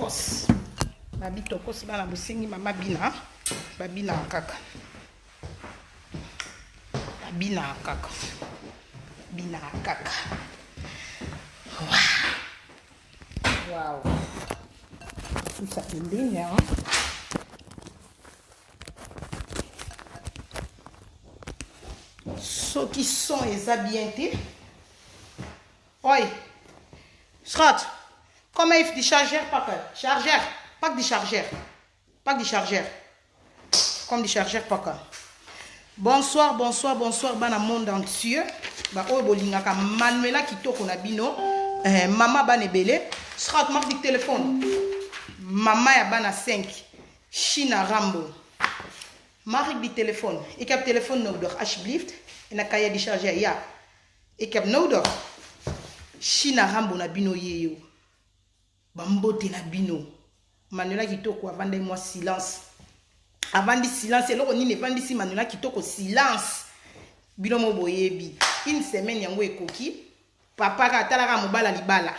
tokos. Babi tokos bana busingi mama bina. Babina kaka. Babina kaka. Bina kaka. Wow. Tout ça est bien, hein? Ceux qui sont les habillentés. Oi. Schat. Comment il fait du chargeur, papa? Chargeur. Pas que du chargeur. Pas que du chargeur. Comme du chargeur, papa. Bonsoir, bonsoir, bonsoir, bana monde entier. Ba oy bolingaka Manuela kitoko na bino. Mama bane belé. Schat, marque du téléphone. Mama ya bana 5. China Rambo. Marque du téléphone. Ik heb téléfoon nodig, alsjeblieft. En dan kan je die chargeur. Ja. Ik heb nodig. China Rambo na bino yeyo. Bambote na bino. Manuela kitoko avant de moi silence. Avant du silence, et là on y vend ici Manuela kitoko silence. Bino mo boyebi. Une semaine yango ekoki. Papa ka talaka mobala libala.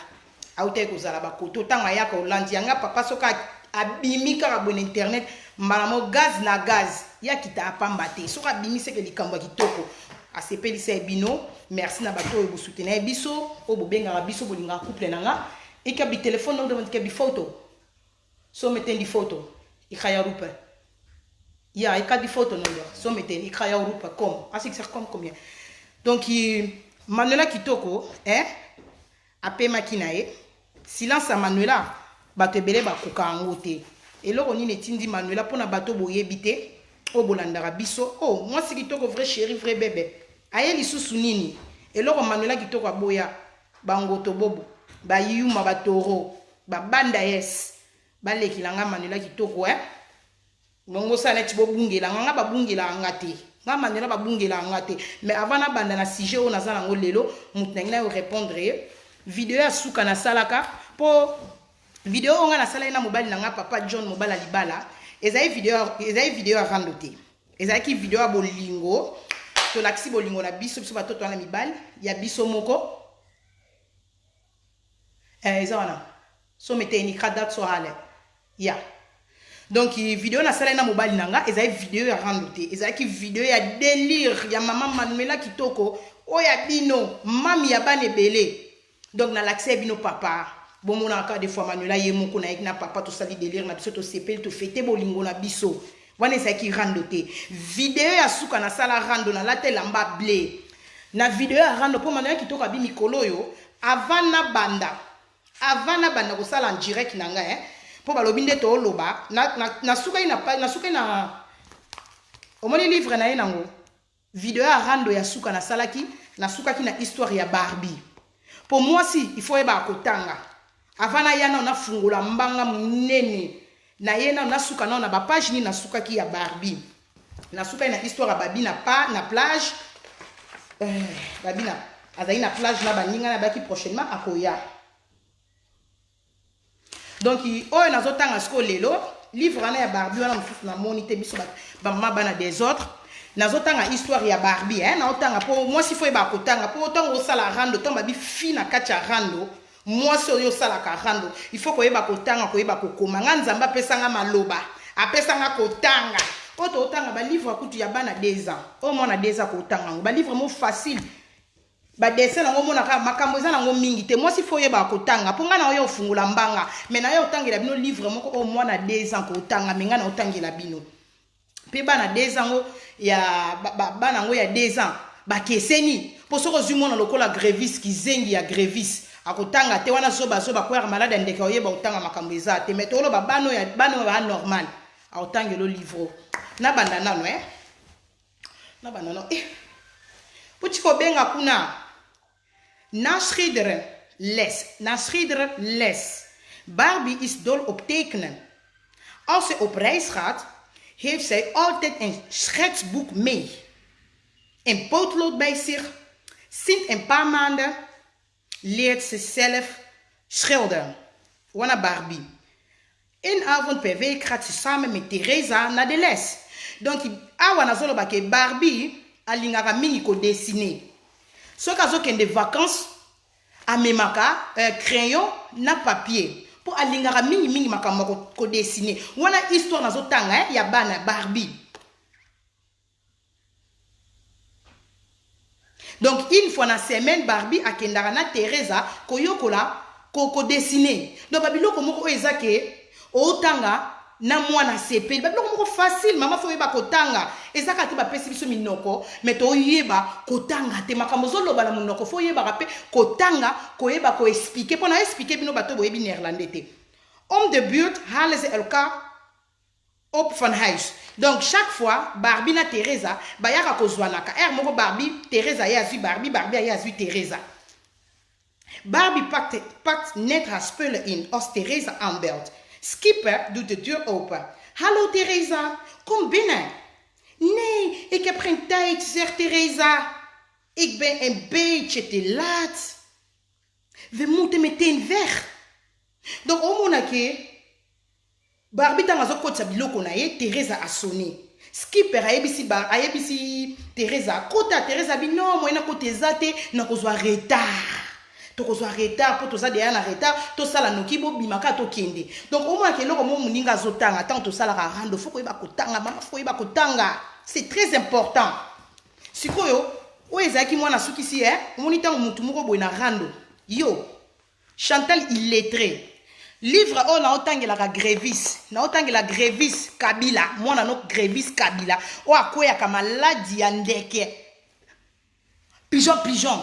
Aute ko zala ba koto tanga yaka Hollande yanga papa soka abimi ka bon internet mbala mo gaz na gaz ya kita apamba te soka bimi seke likambo kitoko asepeli se bino merci na bato e bo soutenir biso o bo benga biso bolinga couple nanga e ka bi téléphone no demande ke bi photo so meten di photo ikaya rupa ya e ka di photo no so meten ikaya rupa comme asik ça comme combien donc Manuela kitoko ape makinae silence à Manuela bato ebele bakoka yango te eloko nini etindi Manuela pona bato boyebi te o bolandaka biso oh moi si kitoko vrai chéri vrai bébé aye lisusu nini eloko Manuela kitoko aboya bangoto bobo bayuma batoro babanda yes balekilanga Manuela kitoko bongo sana ti bobungela nga babungela ngate nga Manuela babungela ngate mais avant na banda na sujet o nazala ngo lelo mutengina yo répondre vidéo ya suka na salaka po vidéo onga na sala ina mobali na nga papa John mobala libala ezai vidéo ya randote ezai ki vidéo ya bolingo to laksi bolingo na biso batoto na mibali ya biso moko eza wana so mete ni kada so hale ya donc vidéo na sala ina mobali na nga ezai vidéo ya randote ezai ki vidéo ya délire ya mama Manuela kitoko oya bino mami ya bane belé. Donc, na l'accès bino papa. Bon, mon encore des fois, Manuela yemoko na ekna papa to sali délire na biso to sepel to fete bolingo na biso. Wana ça qui randote. Vidéo ya suka na sala rando na la lamba blé. Na vidéo ya rando po Manuela kitoka bi mikolo yo avant na banda ko sala en direct na nga po balobinde to loba na suka ina omoni livre na yenango. Vidéo ya rando ya suka na salaki na suka ki na histoire ya Barbie. Pour moi si il faut eba kotanga avant yana na fungula mbanga munene na yena na suka na ba page ni na suka ki ya Barbie na suka na histoire ya Barbie na pa na plage Barbie na azali na plage na baninga na baki prochainement akoya donc oyo nazotanga sko lelo livre na ya Barbie wana mususu na monite biso ba mama bana des autres nazotanga histoire ya Barbie na otanga po moi si faut eba kotanga po otango sala rando to babi fina kacha rando moi so yo sala ka rando il faut ko eba kotanga ko eba kokoma nga nzamba pesanga maloba apesanga kotanga oto otanga ba livre akutu ya bana 2 ans o mona 2 ans ko otanga ba livre mo facile ba dessin nango mona ka makambo za nango mingi te moi si faut eba kotanga po nga na yo fungula mbanga mais na yo otangela bino livre moko o mona 2 ans ko otanga mais nga na otangela bino pe bana 2 ans ya bana ngo ya 2 ans ba keseni po soko zumona lokola grévis ki zengi ya grévis akotanga te wana zoba kwa malade ndeka oyeba otanga makambo eza te metolo bano ba normal otangelo livre na banda nano na banda no puti ko benga kuna Nasrieder les Barbie is dol op tekenen. Als ze op reis gaat heeft zij altijd een schetsboek mee. Een potlood bij zich. Sinds een paar maanden leert ze zelf schilderen. Wana Barbie. Een avond per week gaat ze samen met Teresa naar de les. Donc, awana zolo bake Barbie alingaka mingi ko dessiner. So kazo kende vacances amemaka crayon na papier. pour alingara mingi mingi makambo ko dessiner wana histoire nazo tanga ya bana Barbie. Donc une fois na semaine Barbie akendara na Teresa koyokola ko dessiner. Donc babiloko moko ezake otanga na mwana sepeli babiloko moko facile mama fo yeba kotanga ezaka te ba pesi biso minoko mais to yeba kotanga te makambo zoloba na munoko fo yeba rapé kotanga ko yeba ko expliquer pona expliquer bino bato boyebi néerlandais te. Om de buurt halen ze elkaar op van huis. Donc chaque fois Barbie na Teresa bayaka kozwanaka moko Barbie Teresa ya zui Barbie Barbie ya zui Teresa. Barbie pakt net haar spullen in als Teresa aanbelt. Skipper doet de deur open. Hallo Teresa, kom binnen. Nee, ik heb geen tijd, zegt Teresa. Ik ben een beetje te laat. We moeten meteen weg. Donc omonake Barbie tanga zo kotsa biloko na ye Teresa a sonné. Skipper ayebisi Teresa kota Teresa bino moyena koteza te na kozwa retard. Tokozwa retard po toza deya na retard to sala noki bo bimaka to kende. Donc au moins que loko mo muninga zotanga tant to sala ka rando foko yeba kotanga mama foko yeba kotanga. C'est très important. Sikoyo o ezaki mwana sukisi omoni tango mutu moko boy na rando. Yo Chantal illettré. Livre o na otangela ka Grévis. Na otangela Grévis Kabila, mwana no Grévis Kabila. O akoya ka maladi ya ndeke. Pigeon.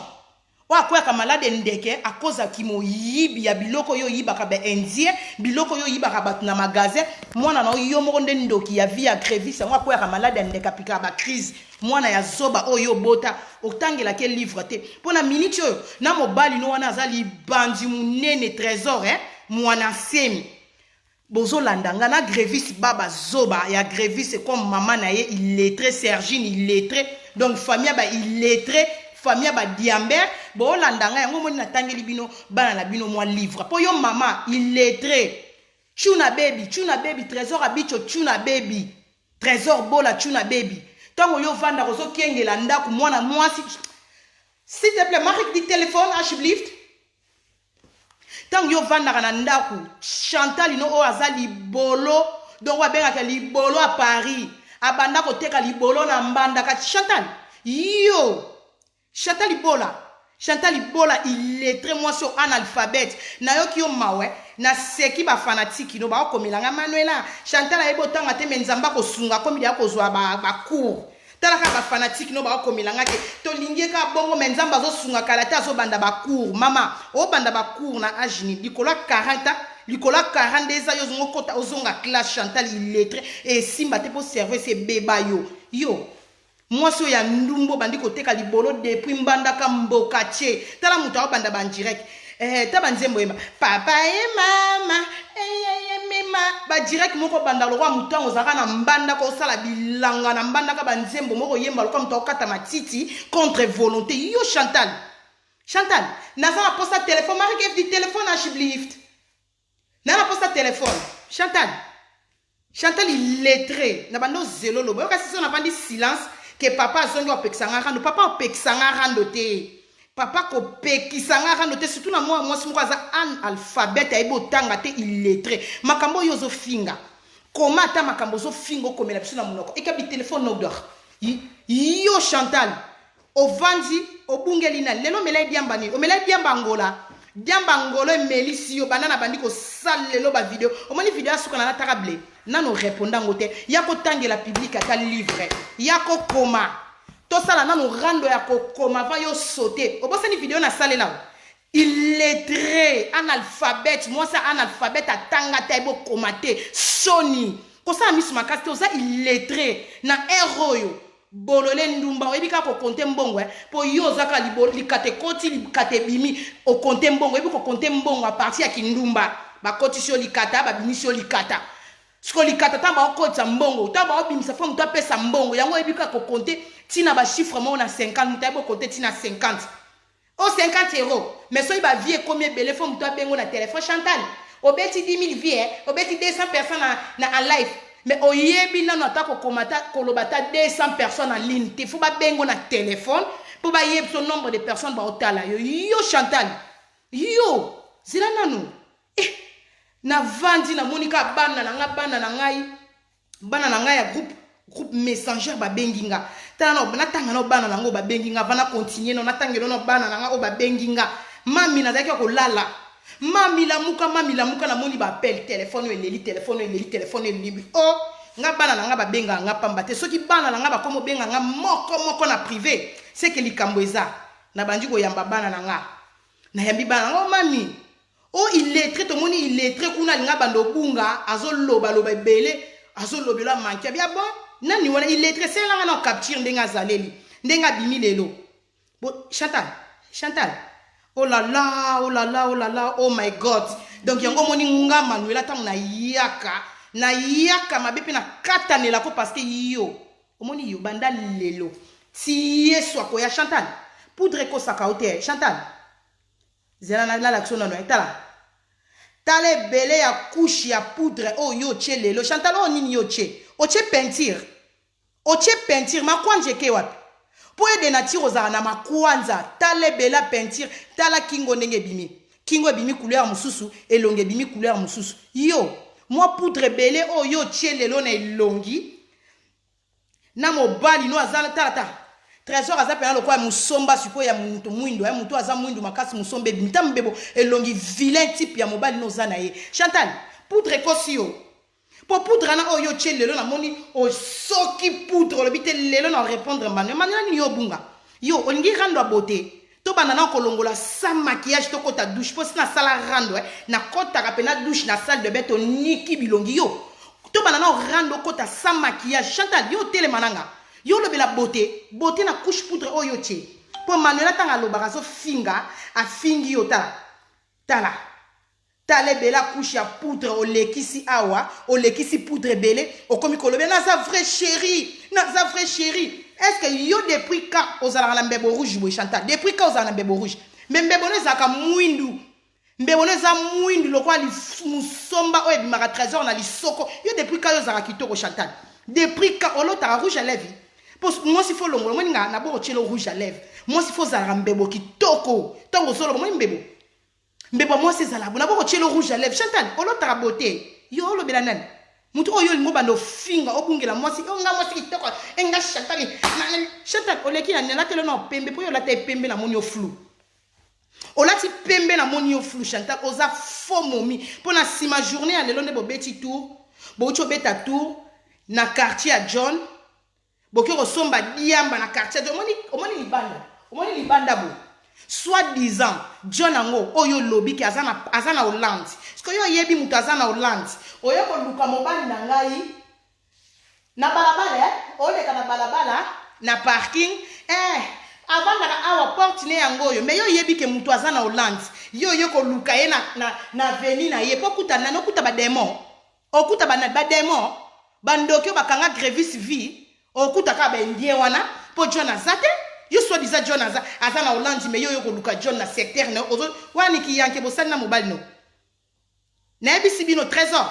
Wa kwa ka malade ndeke a cause kimo yibi ya biloko yo yibaka be indien biloko yo yibaka batu na magasin mwana na yo moko nde ndoki ya via Grévis wa kwa ka malade ndeka pika ba crise mwana ya zoba oyo bota otangela ke livre te pona minute yo na mobali no wana azali bandi munene trésor mwana semi bozo landanga na Grévis baba zoba ya Grévis comme maman na ye illettré Sergine illettré donc famille ba illettré famille ba diamber bo landanga yango moni na tangeli bino bana na bino moi livre po yo mama illettré tuna baby trésor abicho tuna baby trésor bola tuna baby tango yo vanda kozo kengela ndaku mwana mwasi s'il te plaît marque du téléphone alsjeblieft tango yo vanda na ndaku Chantal ino o azali bolo donc wa benga ka libolo à Paris abanda ko teka libolo na mbanda ka Chantal yo Chantal Ibola illettré moi sur analphabète na yo ki yo mawe na seki ba fanatique no ba komilanga Manuela Chantal ayebo tanga te menzamba ko sunga komi ya ko zwa ba cours tala ka ba fanatique no ba komilanga ke to lingie ka bongo menzamba zo sunga kalata zo banda ba cours mama o banda ba cours na ajini likola 40 likola 42 ans yo zongo kota ozonga classe Chantal illettré et simba te po servir ce beba yo moi so ya ndumbo bandi koteka libolo depuis mbandaka mboka che tala mutu abanda ban direct taba nzembo yema papa et mama mema ba direct moko banda lokwa mutu ozaka na mbanda ko sala bilanga na mbandaka ba nzembo moko yemba lokwa mutu okata matiti contre volonté yo Chantal naza na posta téléphone marque du téléphone à Shiblift na posta téléphone Chantal illettré na bando zelo lobo yo kasi so na bandi silence que papa zongi opekisanga rando papa opekisanga rando te papa ko pekisanga rando te surtout na moi si mwaza analphabète ayebo tanga te illettré makambo yo zo finga koma ta makambo zo fingo komela biso na munoko ekabi téléphone no dor yo Chantal ovandi obungeli na lelo mela diamba ni o mela diamba ngolo melisi yo banana bandi ko salelo ba vidéo o moni vidéo asuka na takable nano répondant te yako tangela public ata livre yako koma to sala nano rando yako koma va yo sauter obosani vidéo na salela illettré analphabète moi ça analphabète atanga ta ebo komate soni ko sa misu makasi oza illettré na eroyo bolole ndumba oyebika ko konte mbongo po yo zaka libolo likate koti likate bimi o konte mbongo ebi ko konte mbongo a partir ya kindumba ba koti sio likata ba bimi sio likata siko likata tamba okotsa mbongo tamba obimisa fo muto apesa mbongo yango ebika ko konte tina ba chiffre mo na 50 muto ebo konte tina 50 o 50 euros mais so iba vie combien belé fo muto abengo na téléphone Chantal obeti 10 000 vie obeti 200 personnes na en live mais oyebi nano atako komata kolobata 200 personnes en ligne te faut ba bengo na téléphone pour ba yeb son nombre de personnes ba otala yo Chantal yo zila nanu na vandi na monika bana na nga bana na ngai ya groupe messenger ba benginga tala no na tanga no bana nango ba benginga vana continuer no na tangelo no bana na nga o ba benginga mami na zaki ko lala mami la muka na moni ba appel téléphone eleli oh nga bana na nga ba benga nga pamba te soki bana na nga ba komo benga nga moko na privé c'est que likambo eza na bandi ko yamba bana na nga na yambi bana ngo mami oh il est très to moni il est très kuna nga bando bunga azoloba ebele azolobela manki bien bon nani wana il est très c'est là na capture ndenga zaleli ndenga bimi lelo bo Chantal oh là là oh my god donc yango moni nga Manuela tang na yaka mabepe na katanela ko parce que yo omoni yo banda lelo ti yeso ko ya Chantal poudre ko sakaote Chantal zela na l'action non etala tale bele ya couche ya poudre oh yo che lelo Chantal oh nini yo che o che peinture ma kwanje ke wapi po de nature ozala na makwanza tale bela peinture tala kingo ndenge bimi kingo bimi couleur mususu elonge bimi couleur mususu yo moi poudre belé oh yo lelo na elongi na mobali no azala tata trésor azapena lokwa musomba siko ya muntu mwindo ya muntu aza mwindo makasi musombe bimita mbebo elongi vilain type ya mobali no zana ye Chantal poudre kosio po poudre na oyo lelo na moni o soki poudre le bite lelo na répondre manuela ni yo bunga yo olingi rando beauté to banana kolongola sans maquillage to kota douche po sina sala rando na kota kapena douche na salle de bain to niki bilongi yo to banana rando kota sans maquillage Chantal yo tele mananga yo lobela beauté na couche poudre oyo po Manuela tanga lobaka so finga a fingi yo tala tale bela couche ya poudre o lekisi awa o lekisi poudre belé o komi kolobe na za vrai chéri est-ce que yo depuis quand ozala na mbebo rouge boy Chantal depuis quand ozala na mbebo rouge mais mbebo no zaka mwindu mbebo no za mwindu lokwa li musomba o ebimaka trésor na lisoko yo depuis quand ozala kitoko Chantal depuis quand olota rouge à lèvres moi si faut longo moi nga na bo chelo rouge à lèvres moi si faut zala mbebo kitoko tongo solo moi mbebo moi c'est zala na bo chelo rouge à lèvres Chantal olota beauté yo lo belana mutu oyo lingo bando finga obungela mwasi nga mwasi kitoko enga Chantal oleki na la tele no pembe po yo la te pembe na moni o flou olati pembe na moni o flou Chantal oza faux momi pona sima journée à lelo ne bo beti tour bo ucho beta tour na quartier à John bo ke resomba diamba na quartier de omoni libanda bo soi-disant John ango oyo lobby ki azana Hollande parce que yo yebi mutu azana Hollande oyo ko luka mobali na ngai na balabala oleka na balabala na parking avant na awa porte ne yango yo mais yo yebi ke mutu azana Hollande yo ko luka ye na veni na ye pokuta na nokuta ba démon okuta ba démon bandokyo bakanga grévis vie okuta ka ba indien wana po John azate yo soit disant John azana Hollande mais yo ko luka John na secteur na ozo wani ki yanke bo sanna mobile no na ebisi bino trésor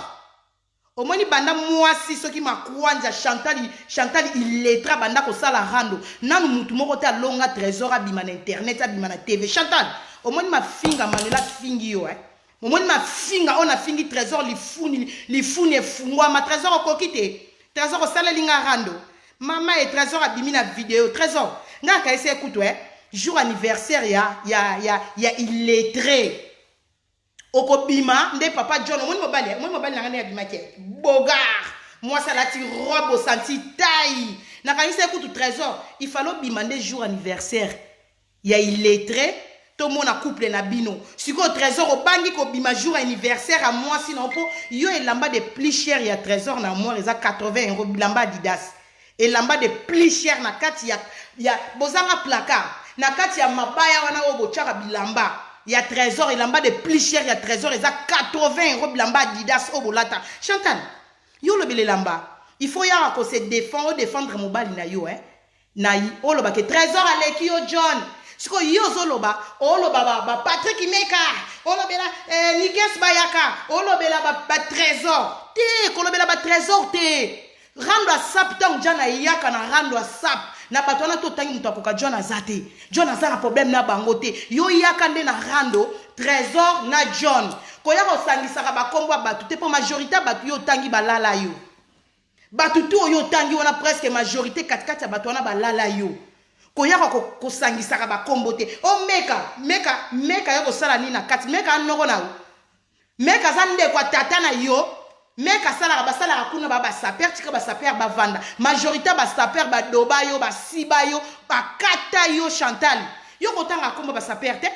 omoni banda mwasi soki makwanja Chantal illettra banda ko sala rando nanu mutu moko te alonga trésor abima na internet abima na TV Chantal omoni mafinga Manuela fingi yo omoni mafinga ona fingi trésor lifuni efungwa ma trésor okokite trésor osala linga rando mama et trésor abimi na vidéo trésor nga ka ese écoute jour anniversaire ya illettré okobima nde papa John omoni mobali na ngane ya bimaki bogar moi ça la ti robe au senti taille na ka ese écoute trésor il fallait bima nde jour anniversaire ya illettré to mona couple na bino siko trésor obangi ko bima jour anniversaire à moi sinon po yo elamba de plus cher ya trésor na moi les 80 € bilamba Adidas et lamba de plus cher na kati ya bozanga placard na kati ya mabaya wana obo chaka bilamba ya trésor et lamba de plus cher ya trésor eza 80 € bilamba Adidas obo lata Chantal yo lobele lamba il faut ya ko se défendre mobali na yo na yi oloba ke trésor aleki yo John siko yo zoloba oloba ba Patrick Meka olobela Nikes Bayaka olobela ba trésor te kolobela ba trésor te rando a sap tang jana yaka na rando a sap na batona to tangi mutu akoka John azate John azara problème na bango te yo yaka nde na rando trésor na John koya ko sangisaka ba kombo batu te po majorité batu yo tangi balala yo batu tu yo tangi wana presque majorité 4 batu wana balala yo koya ko sangisaka ba kombo te o meka yo ko sala ni na kati meka noko na meka zande kwa tata na yo meka sala ba sala kuna ba saper tika ba saper ba vanda majorité ba saper ba doba yo ba siba yo ba kata yo Chantal yo ko tanga kombo ba saper te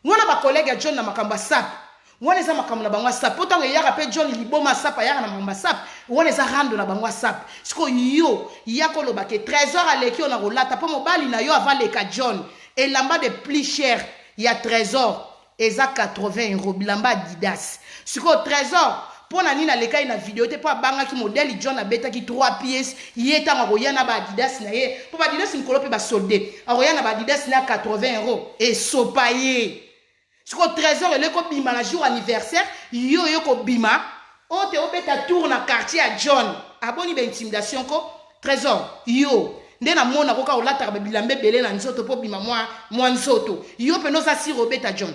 wana ba collègue John na makamba sap wana za makambo na bango sap potanga yaka pe John liboma sap yaka na makamba sap wana za rando na bango sap siko yo yako loba ke trésor aleki on a rolata po mobali na yo avant leka John et lamba de plus cher ya trésor eza 80 € bilamba Adidas siko trésor pona nina leka ina vidéo te po banga ki modèle John abeta ki 3 pièces yeta ngoya na ba Adidas na ye po ba Adidas nkolo pe ba soldé aroya na ba Adidas na 80 € et sopaye siko trésor ele ko bima na jour anniversaire yo ko bima o te obeta tour na quartier à John aboni ba intimidation ko trésor yo ndena mona ko ka olata ba bilambe belé na nzoto po bima moi nzoto yo pe no sa si robeta John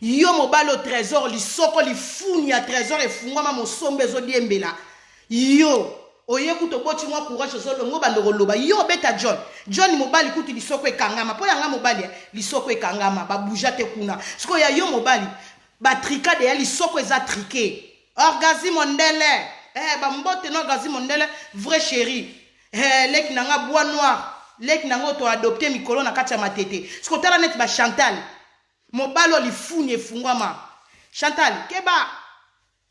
yo mobalo trésor li soko li funi ya trésor e fungwa mo sombe zo diembela yo oye kuto boti mwa courage zo longo bandoko loba yo beta John mobali kutu li soko ekangama po yanga mobali li soko ekangama ba bouja te kuna siko ya yo mobali ba tricade ya li soko eza triqué orgasme mondele ba mbote no orgasme mondele vrai chéri lek nanga bois noir lek nanga to adopter mikolo na kati ya matete siko tala net ba Chantal mobalo li funi efungwama Chantal keba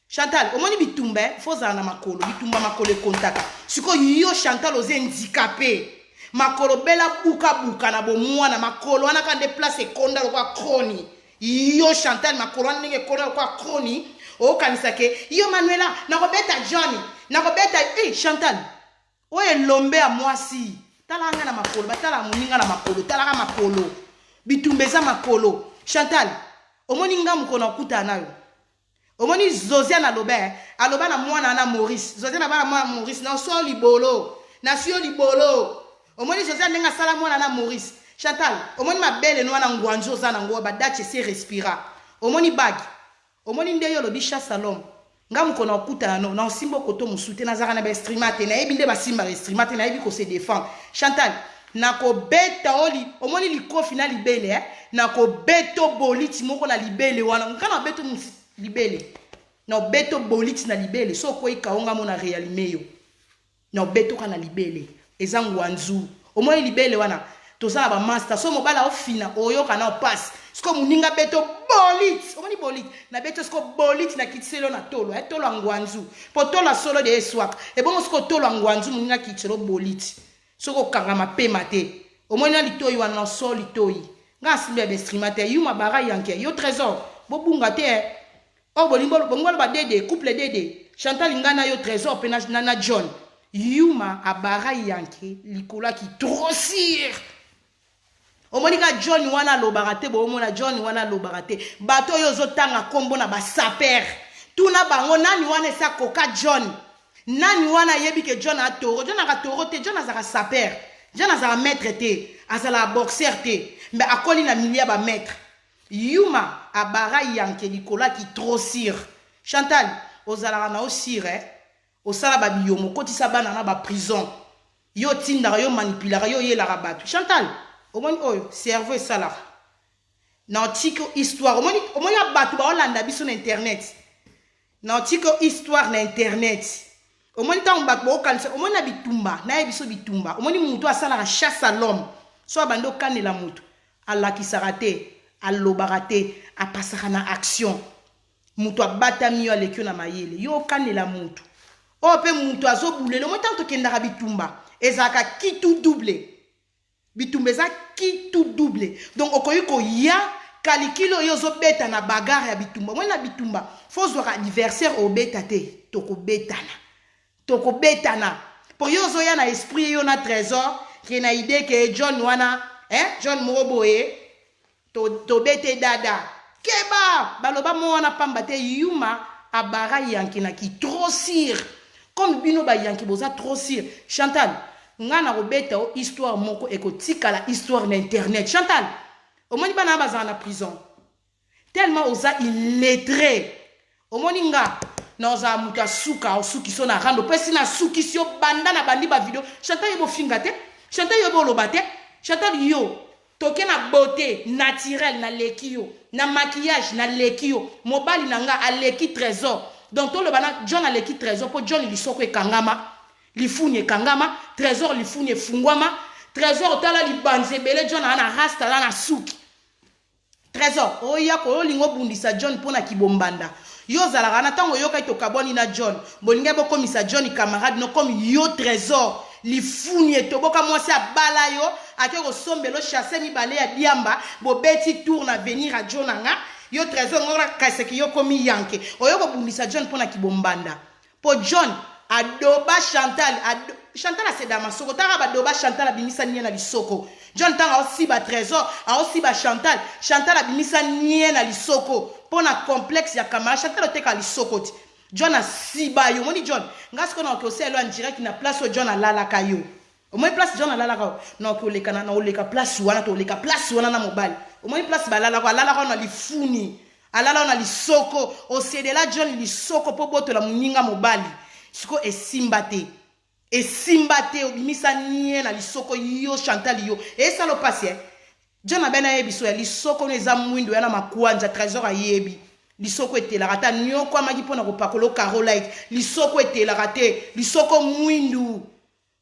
Chantal omoni bitumbe foza na makolo bitumba makolo kontaka siko yo Chantal oze handicapé makolo bela buka na bomwa na makolo wana ka déplacer konda kwa kroni yo Chantal makolo wana ndenge konda kwa kroni o kanisa ke yo Manuela na kobeta Johnny na kobeta Chantal oye lombe a mwasi talanga na makolo batala muninga na makolo talaka makolo bitumbe za makolo Chantal omoni ngamu kona kuta nayo omoni Zosiane aloba na mwana na Maurice Zosiane ba na Maurice na so libolo na sio libolo omoni Zosiane nga sala mwana na Maurice Chantal omoni mabele no na ngwanzo za na ngo ba dache se respira omoni bag omoni ndeyo lobi salom ngamu kona kuta no na simbo koto musute na zaka na ba streamate na ebinde ba simba streamate na ebi ko se défend Chantal nako beta oli omoni liko final libele na ko beto boliti moko na libele wana nkana beto libele na beto boliti na libele so ko ikaonga mona realime yo na beto kana libele ezangu wanzu omoni libele wana tozala ba master so mobala ofina oyo kana pass siko muninga beto boliti omoni boliti na beto siko boliti na kitselo na tolo tolo angwanzu po tolo solo de eswak e bongo siko tolo angwanzu muninga kitselo boliti soko kangama pema te omoni na litoyi wana na so litoyi nga simbe be streamateur yuma bara yanke yo trésor bobunga te o bolimbo bongo ba dede couple dede Chantal ngana yo trésor pe na John yuma abara yanke likola ki trossir omoni ka John wana lo barate bo omona John wana lo barate bato yo zotanga kombo na ba saper tuna bango nani wana sa koka John nani wana yebi ke John a toro John a toro te John a saper John a maître te azala boxer te mais akoli na milia ba maître yuma abara yanke likola ki trossir Chantal ozala na osire osala ba biyomo kotisa bana na ba prison yo tinda yo manipulara yo yela rabatu Chantal omoni oyo cerveau sala na antique histoire omoni abatu ba olanda biso na internet na antique histoire na internet omoni tango bato ba okanisa omoni na bitumba na biso bitumba omoni mutu asala la chasse à l'homme so bando kanela mutu alakisaka te alobaka te apasaka na action mutu abatami yo aleki yo na mayele yo kanela mutu o pe mutu azobulela omoni tango tokendaka bitumba ezalaka kitu double bitumba eza kitu double donc okoki koya kalikilo yo ozobeta na bagarre ya bitumba omoni na bitumba fo zwaka adversaire obeta te tokobetana po yo ozoya na esprit yo na trésor ke na idée ke John wana John Moroboye to bete dada keba baloba mo wana pamba te yuma abara yanki na ki trossir comme bino ba yanki boza trossir Chantal ngana robeta o histoire moko ekotika la histoire na internet Chantal omoni bana bazana na prison tellement oza illettré omoninga noza muta suka osuki so na rando pesi na suki sio banda na bandi ba video Chantal yo bofinga te Chantal yo boloba te Chantal yo toke na beauté naturelle na leki yo na maquillage na leki yo mobali nanga aleki trésor donc to le bana John aleki trésor po John lisoko ekangama lifuni ekangama trésor lifuni efungwama trésor tala libanzebele John ana rasta la na suki trésor oya ko lingo bundisa John pona kibombanda yo zalaka na tango yoka to kaboni na John bolinga bo komisa John camarade no comme yo trésor lifuni etoboka mwasi abala yo ake ko sombelo chasser mi bale ya diamba bo beti tour na venir a John nga yo trésor ngora kaseki yo komi yanke oyo ko bundisa John pona kibombanda po John adoba Chantal a sedama soko tanga badoba Chantal abimisa niena lisoko John tanga aussi ba trésor aussi ba Chantal abimisa niena lisoko pona complexe ya kamara Chantal oteka lisoko ti John a siba yo moni John ngasko na ko selo en direct na place John alala kayo au moins place John alala ka na ko leka na oleka place wana to leka place wana na mobile au moins place balala ko alala ka na lifuni alala na lisoko o sedela John lisoko po boto la muninga mobali siko esimbate obimisa nie na lisoko yo Chantal yo esa lo passe John abena yebiso ya lisoko no eza mwindo yana makwanja trésor ayebi lisoko etelaka ta nyoko amaki pona kopakolo Caroline lisoko etelaka te lisoko mwindu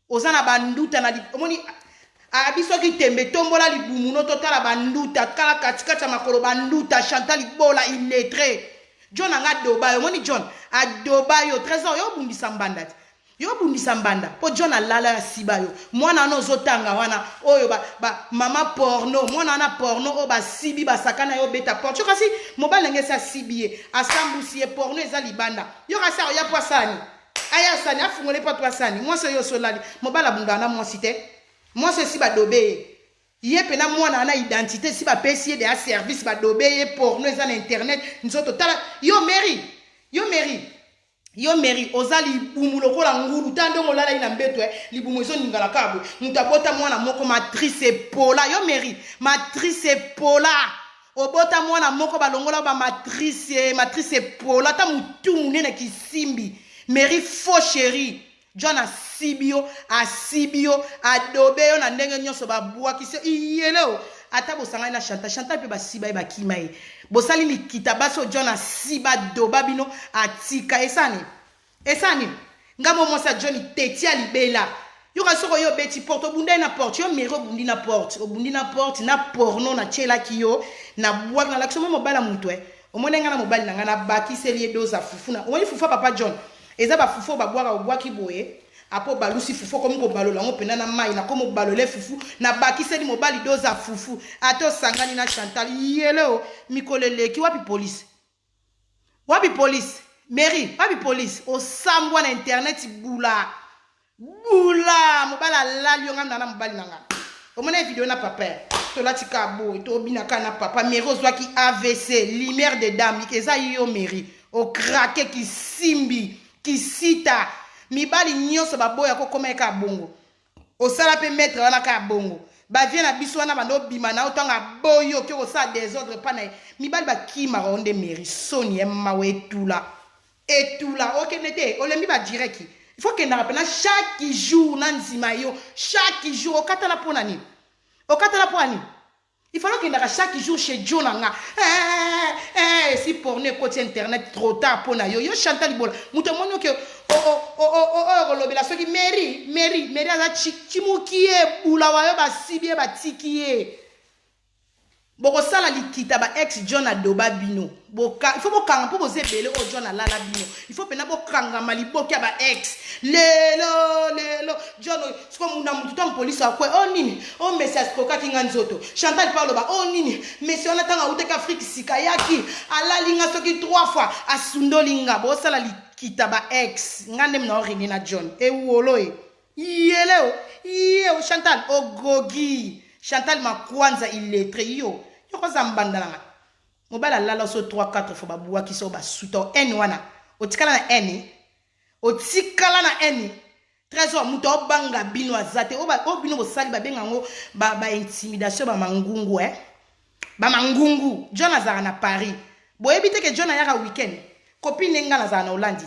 ozana banduta na omoni abiso ki tembe tombola libumu no totala banduta kala katikati makolo banduta Chantal bola illettré John anga doba yo moni John adoba yo trésor yo bundisa mbanda yo bundisa mbanda po John alala ya siba yo mwana no zotanga wana oyo ba mama porno mwana na porno o ba sibi ba sakana yo beta porno kasi mobile ngesa sibiye asambusiye porno eza libanda yo kasi ya poisani aya sani afungole pa poisani moi so yo solali mobile abunda na moi cité moi so si ba dobe ye pena mwana na identité si ba pesi de service ba dobe porno eza na internet nzoto tala yo meri ozali libumu lokola ngulu tando ngolala ina mbeto libumu ezo ningala kabo mutabota mwana moko matrice pola yo meri matrice pola obota mwana moko balongola ba matrice pola ta mutu munene kisimbi meri faux chéri John asibio adobe yo na ndenge nyonso babua kise iyeleo ata bosanga na Chantal pe basiba e bakima e bosali likita baso John asiba doba bino atika esani ngamo mosa John tetia libela yo kasoko yo beti porte obunda na porte yo mero obundi na porte na porno na chela kiyo na bwa na lakso mo bala mutu omonenga na mobali nanga na bakiseli doza fufuna omoni fufa papa John eza ba fufu babwaka obwaki boye apo balusi fufu komi ko balola ngo pena na mai na komo balole fufu na bakiseli mobali doza fufu ato sangani na Chantal yeleo mikoleleki wapi police Mary wapi police osambwa na internet bula mobala lali yo ngana na mobali nanga omona video na papa to lati kabo to bina kana papa Mary ozwaki AVC lumière de dame eza yo Mary o krake kisimbi kisita mibali nyonso baboya ko koma eka bongo osala pe maître wana ka bongo ba vient na biso wana bando bima na otanga boyo ki osa désordre pana mibali bakima ronde Mary soni mawe etula okenete olembi ba direct il faut que na rapena chaque jour na nzima yo chaque jour okatala pona ni il faut que chaque jour chez John nga si porno côté internet trop tard pona yo Chantal bola muto monyo ke lobela soki Mary aza chimukie bula wa yo basibie batikie boko sala likita ba ex John adoba bino boka il faut bokanga po bozebele o John alala bino il faut pena bokanga maliboki ba ex lelo John siko munda mutu tam police akwe o nini o message koka kinga nzoto Chantal parle ba o nini monsieur na tanga uteka Afrique sikayaki alalinga soki 3 fois asundolinga bo sala likita ba ex ngande mna orine na John e wolo yeleo Chantal ogogi Chantal makwanza illettré yo koza mbanda nanga mobala lala so 3-4 fois babuwa kiso basuta n wana otikala na n trésor muto obanga bino azate o bino bosali babenga ngo ba intimidation ba mangungu Bamangungu. John azara na Paris. Boyebi te que John ayaka week-end. Copine nga nazara na Hollande.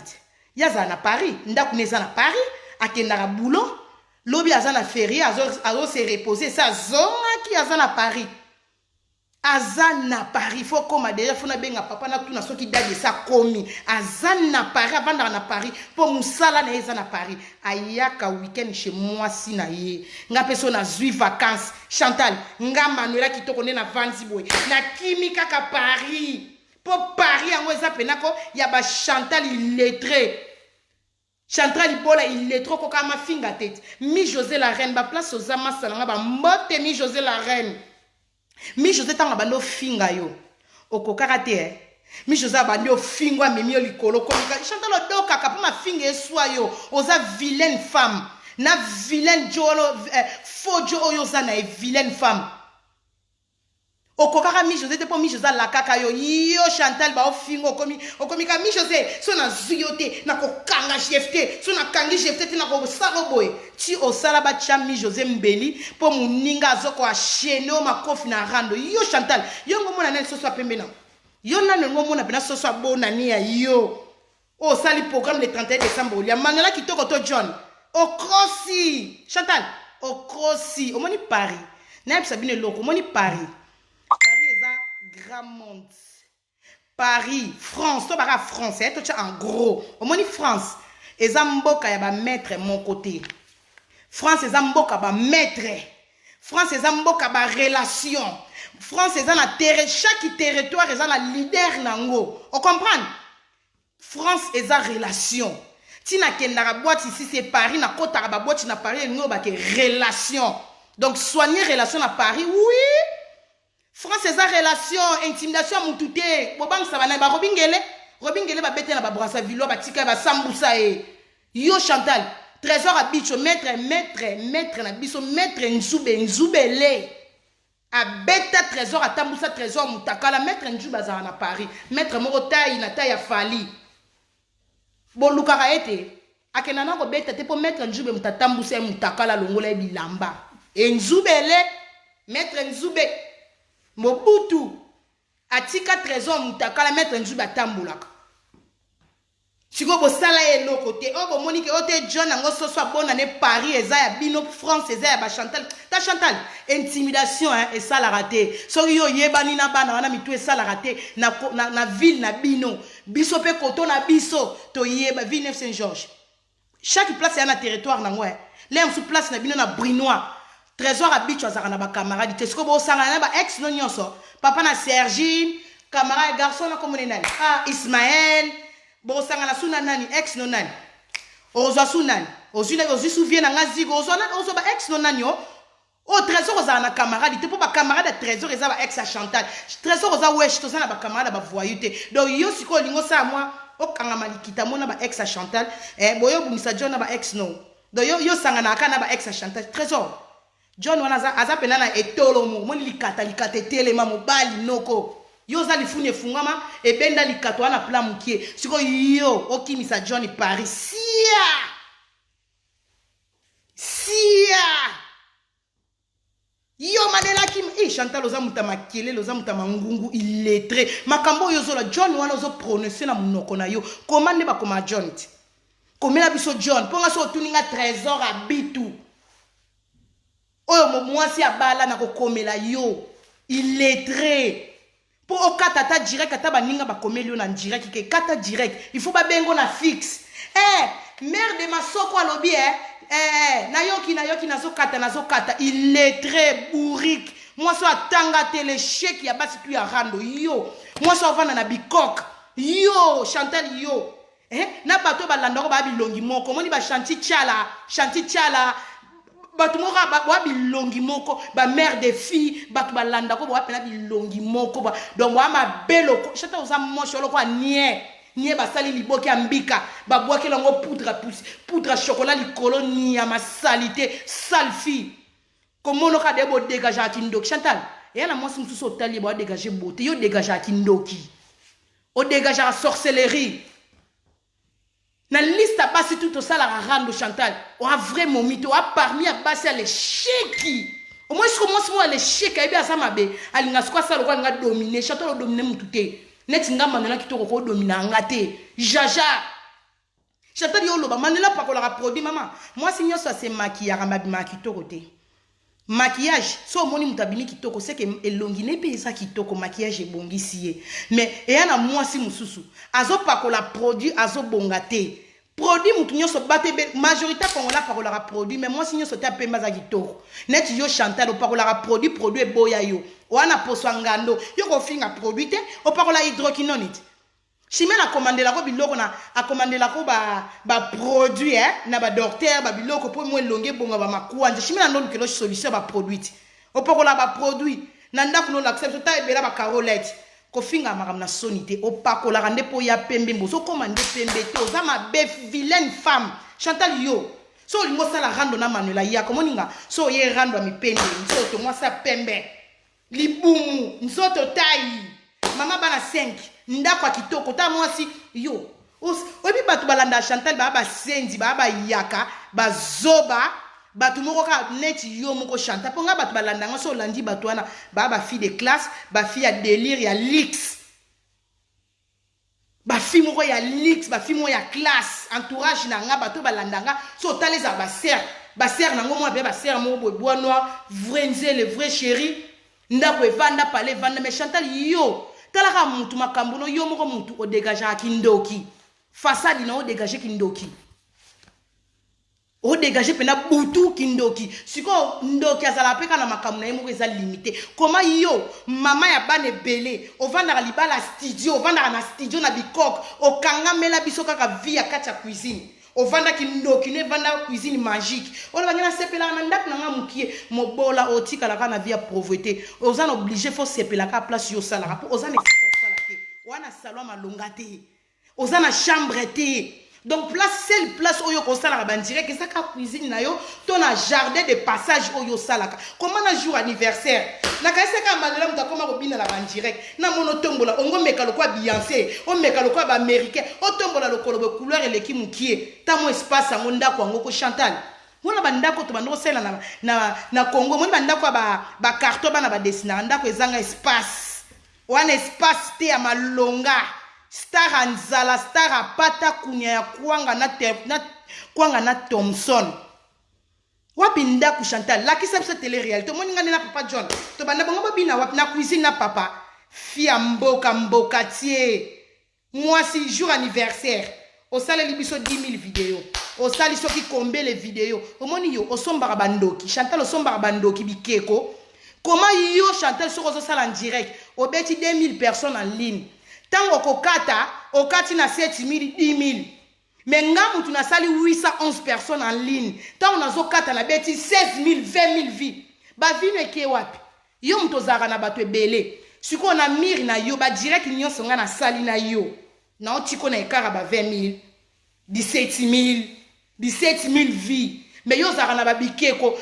Yazara na Paris. Ndaku neza na Paris. Akendara boulot. Lobi azana ferie. Azo se reposer. Ça zonga ki azana Paris. Azana Paris. Faut comme déjà faut na benga papa na tout na soki dadi sa komi. Azana Paris. Avanda na Paris. Pour musala na eza na Paris. Ayaka week-end chez moi si na ye. Nga peso na zui vacances. Chantal. Nga Manuela ki to kone na vanzi boy. Na kimi kaka Paris. Pour Paris en eza penako. Yaba Chantal illettré. Chantal Ibola illettré koka ma finga tête. Mi José la reine. Ba place aux amas salanga. Ba mbote mi José la reine. Mi José tanga bando finga yo. Oko karate Mi José bando finga mimi likolo komika. Chantal odoka kapa ma finga eswa yo. Oza vilaine femme. Na vilaine jolo fojo oyo za na vilaine femme. Oko kaka Mi José te po Mi José la kaka yo. Yo Chantal ba finga okomi ka Mi José so na zuyote na ko kanga jefte. So na kangi jefte te na ko salo boy. Ti osala ba cha Mi José mbeli po muninga azoko a cheno makofi na rando. Yo Chantal, yo ngomona na so so pembe na. Yo na ngomona bena so so bona ni ya yo. O sali programme le 31 décembre. Ya Manuela kitoko to John. O crossi. Chantal, o crossi. O moni Paris. Na sabine loko, moni Paris. Paris est un grand monde. Paris, France, toi bara français, toi tu en gros. O moni France. Eza mboka ya ba maître mon côté. France eza mboka ba maître. France eza mboka ba relation. France eza na chaque territoire eza na leader nango. On comprend? France eza relation. Tina kendara boîte ici c'est Paris na kota ba boîte na Paris ngo ba ke relation. Donc soigner relation à Paris, oui. France eza relation, intimidation mutute. Bobang ça va na ba Robingele ba bete na ba brasa vilo ba tika ba sambusa e. Yo Chantal, trésor à bicho maître na biso maître nzubele. A beta trésor à tambusa trésor mutakala maître nzuba za na Paris. Maître moko taille na taille fali. Boluka ete akenana ko beta te po maître nzube mutatambusa mutakala longola bilamba. Nzubele maître nzube Mobutu atika trésor mutakala maître nzube tambulaka. Siko bo sala e no côté o bo monique o te John ngo so so bona ne Paris eza ya bino France eza ya ba Chantal ta Chantal intimidation et ça la raté so yo yebani na bana wana mitu e ça la raté na ville na bino biso pe koto na biso to yeba ville Saint Georges chaque place ya na territoire na ngwe là sous place na bino na Brinois trésor à bicho azaka na ba camarade te siko bo sanga na ba ex no nyonso papa na Sergine camarade garçon na komone nani Ismaël bon sanga na suna nani ex no nani ozo sunani ozu souvient na ngazigo ozo ba ex no nani o trésor oza na camarade te po ba camarade trésor eza ba ex a Chantal trésor oza wesh to na ba camarade ba voyou te donc yo siko lingo sa moi o kanga malikita mona ba ex a Chantal boyo bumisa John na ba ex no donc yo sanga na kana ba ex a Chantal trésor John wana aza pena na etolo mo moni likata telema mobali noko yo za lifune fungama e benda likatwa na plan mukie siko yo okimisa John Paris sia yo manela kim Chantal oza mutama kele oza mutama ngungu illettré makambo yo zola John wana ozo prononcer na munoko na yo comment ne ba koma John komela biso John ponga so tuninga trésor à bitu oyo mo mwasi abala na kokomela yo illettré. Pour au kata direct kata baninga ba komeli na direct ke kata direct il faut ba bengo na fixe mère de masoko alobi na yoki nazo kata il est très bourrique moi so atanga tele chèque ya basi tu ya rando yo moi so vana na bikok yo Chantal yo na bato ba landoko ba bilongi moko moni ba chanti chala batu moko ba bilongi moko ba mère de fille batu ba landa ko ba pena bilongi moko ba donc ba ma belo chata oza mocho loko nie ba sali liboki ambika ba boaki longo poudre chocolat likolo ni ya ma salité salfi komono ka debo dégager kindoki Chantal et na mwasi mususu otali ba dégager beauté yo dégager kindoki o dégager sorcellerie. Na liste à basi tout ça la rando Chantal. O a vraiment mito a parmi à basi à l'échec. Au moins, si moi, les chèques, et bien, ça m'a bé. Alinga, quoi, ça, le quoi, nga dominer. Château, le dominer, moutouté. Net, nga, manela, qui te roko, dominer, ngate. Jaja. Château, yo, loba, manela, pas qu'on la produit, maman. Moi, si yo, ça, c'est maquillage, ma qui te roté. Maquillage, so moni mutabini qui toko, c'est que elongine pe ça qui toko, maquillage est bon ici. Mais, et y a moi, si moussousou. Azo, pas qu'on la produit, azo, bongate. Produit mutunyo so bate majorité quand on l'a par la produit mais moi signyo so tape mazaki toko net yo chantal o par la produit boya yo wana poswangando yo ko finga produit te o par la hydroquinone chimé na commander la ko biloko na a commander la ko ba produit na ba docteur ba biloko po mo longe bonga ba makuanje chimé na non kelo solution ba produit o par la ba produit na ndako no l'accepte ta ebela ba carolette kofinga makamna sonité au pakola rande po ya pembe mboso commande pembe te oza ma bef vilaine femme Chantal yo so lingo sala rando na manuela ya komoninga so ye rando mi pembe nzoto moi sa pembe libumu nzoto tai mama bana 5 ndako kitoko ta moi si yo obi batu balanda Chantal ba sendi ba yaka ba zoba batu moko ka neti yo moko chanta ponga batu balanda ngo so landi batu wana ba fille de classe ba fille ya délire ya lix ba fille moko ya lix ba fille moko ya classe entourage na nga batu balanda nga so taleza ba ser nango mo ba ser mo bois noir vrai nzele vrai chéri ndako evanda pale vanda mais Chantal yo talaka mutu makambuno yo moko mutu o dégager kindoki façade na o dégager kindoki o dégager pena butu kindoki siko ndoki azala peka na makamu na yemo eza limité comment yo mama ya bane belé o vanda libala studio o vanda na studio na bikok o kanga mela biso kaka via kacha cuisine o vanda kindoki ne vanda cuisine magique o la ngana sepela na ndak na ngamukie mobola o tika la kana via pauvreté ozana obligé faut sepela ka place yo sala pour ozana sala te wana salon malonga te ozana chambre te. Donc place seule place oyo ko sala ba direct que ça ka cuisine na yo ton a jardin de passage oyo sala comment na jour anniversaire na ka seka malela muta koma ko bina la ba direct na mono tombola ongo meka lokwa Beyoncé o meka lokwa ba américain o tombola lokolo be couleur eleki mukie ta mo espace ngo ndako ngo ko Chantal mona bandako to bando sela na Congo mona bandako ba carton bana ba dessiner ndako ezanga espace wana espace te ya malonga star anzala star apata kunya ya kwanga na Thompson wapi ndaku Chantal lakisa biso télé réalité moninga na papa John to banda bongo babina wapi na cuisine na papa fia mboka tie moi si jour anniversaire au sale libiso 10 000 vidéos au sale soki combien les vidéos au moni yo au sombara bandoki Chantal au sombara bandoki bikeko comment yo Chantal sur au sale en direct au beti 2000 personnes en ligne. Tant au kata, au kati na 7 000, 10 000. Mais ngamu tu na sali 811 personnes en ligne. Tant on a zo kata na beti 16 000, 20 000 vies. Ba vi me ke wapi. Yo mtozara na batwe bele. Siko na miri na yo, ba direct nyon songa na sali na yo. Na otiko na ekara ba 20 000, 17 000, 17 000 vies. Mais yo zara na ba bikeko.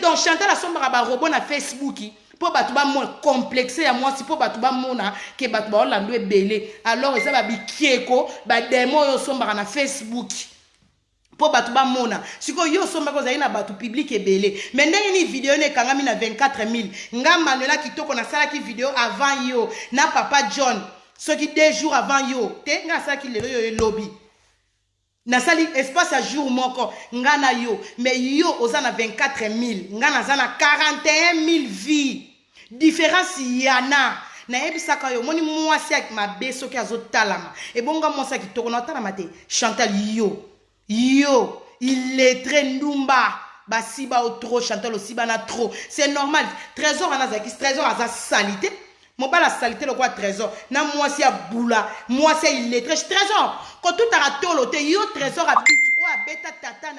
Donc Chantal la somba ba robot na Facebook. Pour batuba mon complexé à moi si pour batuba mona que batuba Orlando est belé alors ça va bikieko ba demo yo somba na Facebook pour batuba mona si ko yo somba ko zaina batu public est belé mais ndenge ni vidéo ne kangami na 24 000 ngamba lela kitoko na sala ki vidéo avant yo na papa John ce qui 2 jours avant yo te nga sala ki lelo yo lobby na sali espace à jour moko ngana yo mais yo ozana 24 000 ngana zana 41 000 vies différence yana na ebisaka yo moni mwasi ak mabeso ki azotalama e bonga mwasi ki toko na talama te Chantal yo il est très ndumba basiba au trop Chantal aussi bana trop c'est normal trésor anazaki trésor aza salité mobala salité le quoi trésor na mwasi ya bula mwasi il est très trésor quand tout a tolo te yo trésor a bitu o abeta tata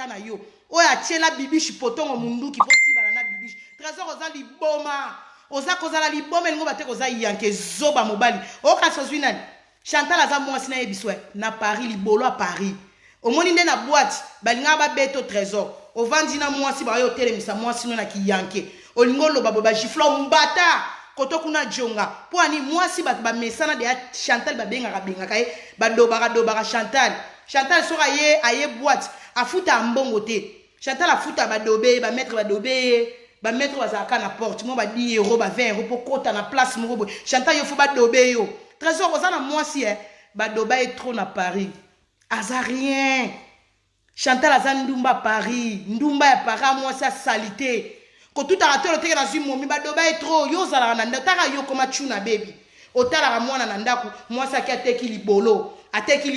na yo o ya tiela bibishi potongo mundu ki posi bana bibishi trésor oza liboma oza kozala liboma ngo bate koza yanke zoba mobali o kaso zwinani Chantal aza mwasi na ebiswe na Paris libolo à Paris o moni nde na boîte balinga ba beto trésor o vandi na mwasi ba yo telemisa mwasi no na ki yanke o lingolo babo ba giflo mbata koto kuna jonga po ani mwasi ba mesana de Chantal ba benga kae ba dobara Chantal sora ye aye boîte afuta mbongo te Chantal afuta ba dobe ba mettre ba dobe ba mettre bazaka na porte mo ba 10 euros ba 20 euros pour kota na place mo bo Chantal yo faut ba dober yo trésor ozana moi si ba doba est trop na Paris aza rien Chantal aza ndumba Paris ndumba ya Paris moi ça salité ko tout a raté le teke na zimo mi ba doba est trop yo zala na ndaka yo koma chuna baby otala mwana na ndako moi ça ki ateki libolo ateki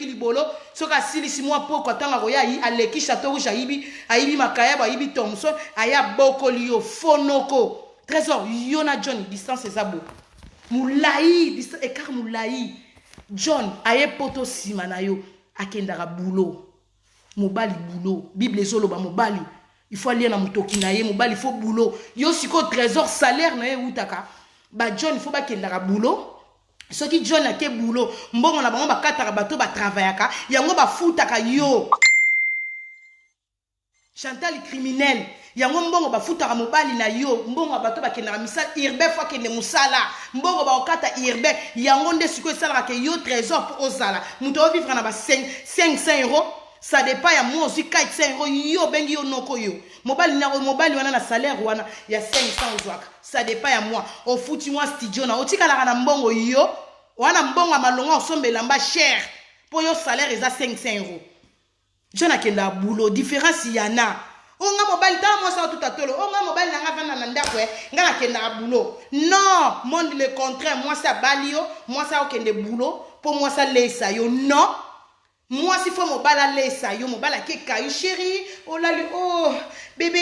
libolo soka silisi mwa poko tanga koya yi aleki chateau rouge aibi makaya aibi Thomson aya boko liyo fonoko trésor yona John distance ezabo mulai distance ekar mulai John aye poto sima na yo akendaka boulot mobali boulot bible ezoloba mobali il faut aller na mutoki na ye mobali faut boulot yo siko trésor salaire na ye utaka ba John il faut ba kendaka boulot ce qui John a ke boulot mbongo na bango ba kataka bato ba travaillaka yango ba futaka yo Chantal criminel yango mbongo ba futaka mobali na yo mbongo bato ba kendaka misala irbe fois kende musala mbongo ba okata irbe yango nde siko esala ke yo trésor pour ozala muto vivre na ba 500 euros ça dépend ya moi aussi 400 euros yo bengi yo noko yo mobali wana na salaire wana ya 500 ozwaka ça dépend ya moi au futi moi studio na otikala na mbongo yo wana mbongo malonga osombela mba cher pour yo salaire eza 500 euros je na kenda boulot différence yana onga mobali tala moi ça tout atolo onga mobali nanga vana na ndako nga na kenda boulot non monde le contraire moi ça balio moi ça okende boulot pour moi ça lesa yo non moi si faut mobala lesa yo mobala ke kayu chérie oh là oh bébé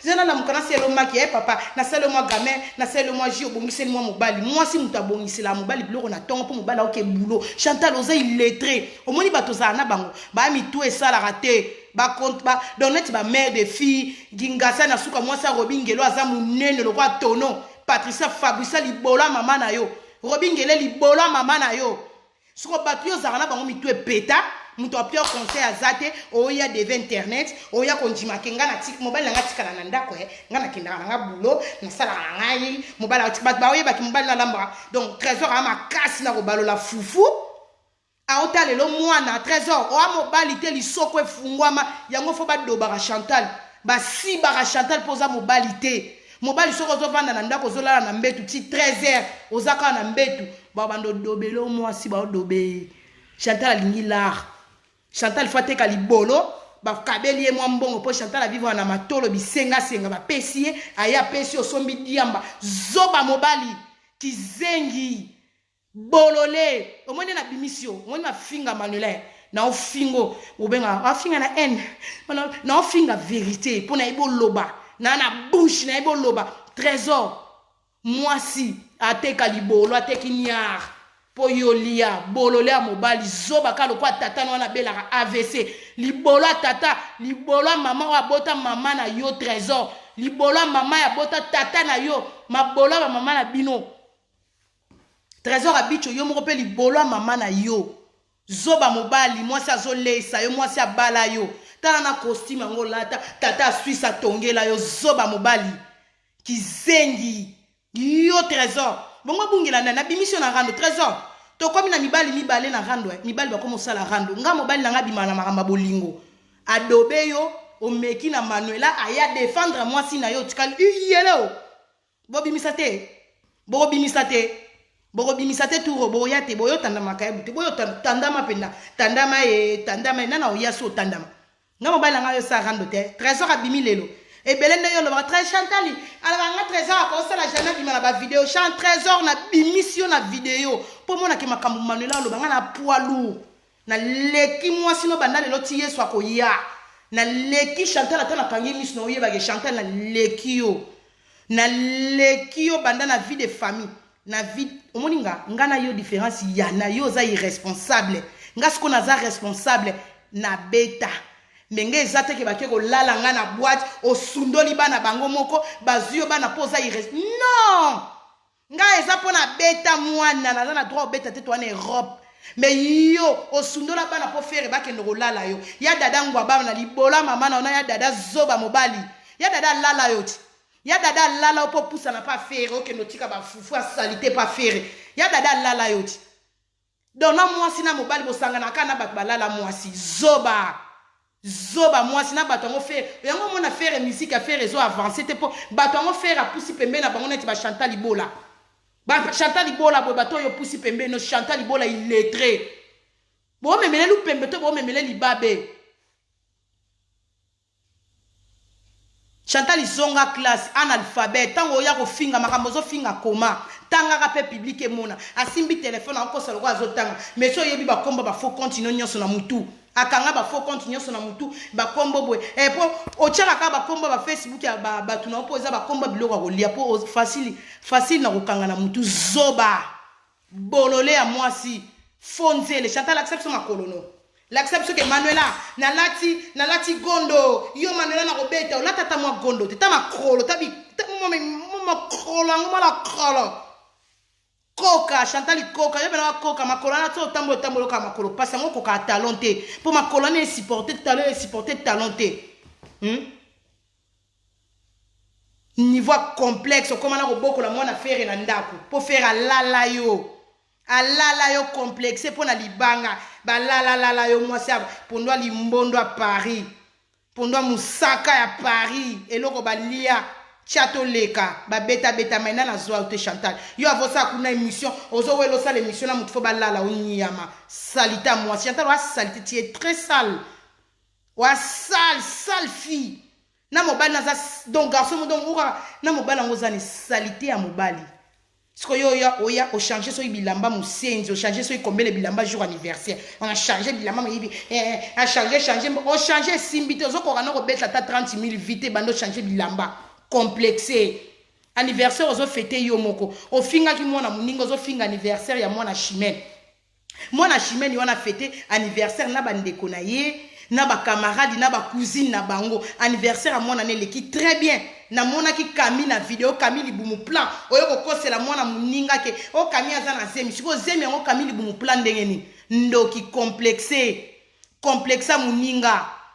zena na mukana selo maki papa na selo moi gamin na selo moi ji obongisi moi mobali moi si muta bongisi la mobali biloko na tongo pour mobala oke boulot Chantal oza illettré omoni bato za na bango ba mi tout et ça la raté ba compte ba donnet ba mère de fille gingasa na suka moi ça robingelo aza munene lo kwa tono Patricia Fabrice libola mama na yo robingele libola mama na yo suko bato yo za na bango mi tout et peta muto apia conseil azate oya deve internet oya konjima kenga na tik mobile nga tikala na ndako nga na kinda nga bulo na sala na ngai mobile atibat ba oya baki mobile na lamba donc trésor ama kasi na robalo la fufu a otale lo mwana trésor o mobile te li soko efungwama yango fo ba dobara Chantal ba si bara Chantal poza mobile te mobile soko zo vanda na ndako zo lala na mbetu ti 13h ozaka na mbetu ba bando dobelo moi si ba dobe Chantal alingi l'art Chantal fate kalibolo ba kabeli e mwa mbongo po Chantal a vivre na matolo bisenga senga ba pesie aya pesi osombi diamba zoba mobali kizengi bolole omoni na bimisio omoni na finga manuel na ofingo obenga afinga na en na ofinga vérité po na ibo loba na bouche na ibo loba trésor moi si ateka libolo ateki niar po yolia bolole a mobali zoba kalo kwa tata wana belaka AVC libolo tata libolo mama wa bota mama na yo trésor libolo mama ya bota tata na yo mabolo ba mama na bino trésor abicho yo moko pe libolo mama na yo zoba mobali moi ça zo lesa yo moi ça bala yo tala na costume ngo lata tata Suisse atongela yo zoba mobali kizengi yo trésor bongo bungila na bimission na rando trésor to komi na mibali na rando mibali bako mosala rando nga mobali na nga bimana makamba bolingo adobe yo omeki na Manuela aya défendre moi si na yo tikali yelo bobimisa te turo boya te boyo tandama kayebu te boyo tandama penda tandama nana oyaso tandama nga mobali na nga yo sa rando te trésor abimi lelo et belende yo lo très Chantal alors nga trésor ko sala jana bima na ba vidéo chant trésor na bimission na vidéo po mona ke makambu Manuela lo banga na poids lourd na leki moi sino banda lelo ti yeso akoya na leki Chantal atana pangi miss no yeba ke Chantal na leki yo banda na vie de famille na vie omoninga nga na yo différence ya na yo za irresponsable nga siko na za responsable na beta menge ezate ke bakeko lala nga na boîte osundoli bana bango moko bazio bana poza non nga eza pona beta mwana na na droit beta te toane Europe mais yo osundola bana po faire bakendo kolala yo ya dada ngwa bana na libola mama na ya dada zoba mobali ya dada lala yo ti ya dada lala po poussa na pas faire okendo tika ba fufu a salité pas faire ya dada lala yo ti donc na moi sina mobali bosanga na kana bak balala moi si zoba Zoba moi sina batongo faire yango mona faire musique à faire réseau avancé te po batongo faire a poussi pembe na bango neti ba Chantal Ibola ba Chantal Ibola bo bato yo poussi pembe no Chantal Ibola illettré bo memele lu pembe to bo memele libabe Chantal izonga classe analphabète tango ya ko finga makambo zo finga koma tanga ka pe public mona asimbi téléphone en ko solo ko azotanga mais so yebi ba komba ba faux continuer nyonso na mutu akanga ba faux compte nyonso na mutu ba kombo boy et po ochaka ka ba kombo ba Facebook ya ba tuna opoza ba kombo biloko ko lia po facile na kokanga na mutu zoba bololé à moi si fonzele Chantal accepte son makolono l'accepte que Manuela na lati gondo yo Manuela na robeta o lata ta moi gondo te ta makrolo ta bi mo krolo ngoma krolo Coca, Chantal Coca, il y a Coca, ma colonne, tout tambo ka makolo, parce que Coca talenté. Pour ma colonne est supporter talenté. Niveau complexe, comme on a beaucoup la mona faire en ndaku, pour faire à la yo complexe pour na libanga, ba la yo moi ça pour nous limbondo à Paris, pour nous musaka à Paris et loko ba lia Chateau Leka, ba beta maintenant na zoa te Chantal. Yo avo ça kuna émission, ozo welo ça l'émission na mutfo ba la onyama. Salita moi, Chantal wa salite tu es très sale. Wa sale fille. Na mobali na za donc garçon donc ura na mobali ngozani salite à mobali. Siko yo oya o changer so bilamba musenzi, o changer so combien le bilamba jour anniversaire. On a changé bilamba yibi a changer o changer simbite ozo ko kana ko betla ta 30 000 vite bando changer bilamba. Complexé anniversaire ozo fêter yo moko o finga ki mona muninga ozo finga anniversaire ya mona chimene yo na fêter anniversaire na bandeko na ye na ba camarade na ba cousine na bango anniversaire à mona nele ki très bien na mona ki kami na vidéo kami libumu plan oyo ko kosela mona muninga ke o kami aza na zemi siko zemi ngo kami libumu plan ndengeni ndoki complexa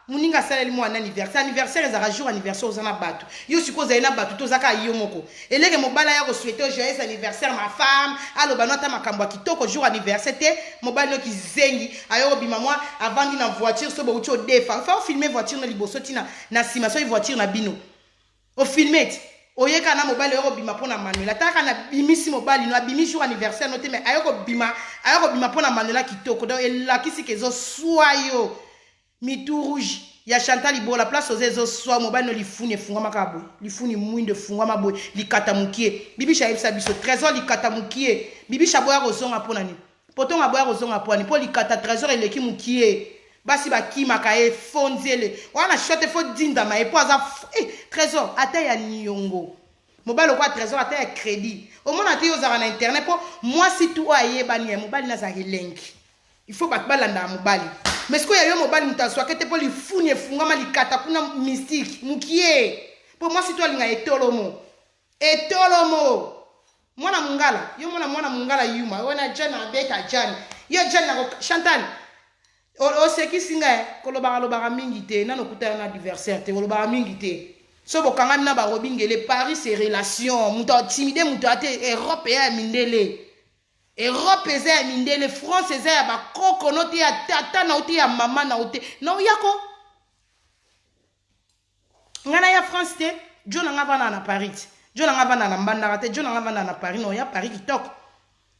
muninga saleli mo anniversaire ezaka jour anniversaire ozana bato yo sikoza ina bato tozaka yo moko eleke mobala ya ko souhaiter joyeux anniversaire ma femme aloba nota makambo ya kitoko jour anniversaire te mobali no kizengi ayo bima moi avant na voiture so bo ucho defa fa filmer voiture na liboso tina na sima so voiture na bino o filmer oyeka na mobali yo bima pona Manuela taka na bimisi mobali no abimi jour anniversaire no te mais ayo ko bima pona Manuela kitoko donc elakisi kezo soyo Mitou rouge, ya Chantal Ibola place aux ezo soa mobile no lifuni funga makabo. Lifuni mwinde funga maboy, likata mukie. Bibi shaib sabiso trésor likata mukie. Bibi shaboya rozonga pona ni. Poto ngaboya rozonga pona ni po likata trésor eleki mukie. Basi ba kima kae fonzele. Wana shote fo dinda ma epo aza trésor ata ya niyongo. Mobile quoi trésor ata ya crédit. Au moins ata yo zara na internet po moi si tu aye bani mobile na za link. Il faut batbalanda mobile. Mais ce que y a eu mobile mutaswa kete po li funi fungama likata kuna mystique mukie pour moi si toi linga etolomo mwana mungala yo mwana mungala yuma wana jana beta jana yo jana Chantal o seki singa kolobara mingi te nano kutana na anniversaire te kolobara mingi te so bokanga na ba robingele Paris c'est relation muto timide muto ate Europe ya mindele Europe eza mindele France eza ya ba koko note ya tata na ote ya mama na ote no yako ngana ya France te jona ngavana na Paris jona ngavana na mbanda te jona ngavana na Paris no ya Paris kitoko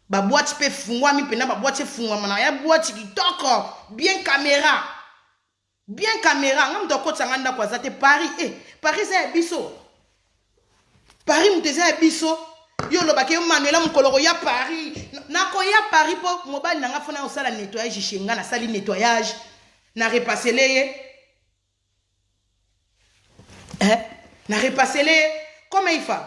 ba boîte pe fungwa mi pena ba boîte fungwa mana ya boîte kitoko bien caméra ngam to kotsa nganda kwa zate Paris Paris ya biso Paris muteza ya biso yo lo bake Manuela mkoloro ya Paris nako ya Paris po mobile nanga fona osala nettoyage chenga na sali nettoyage na repasser comment il fait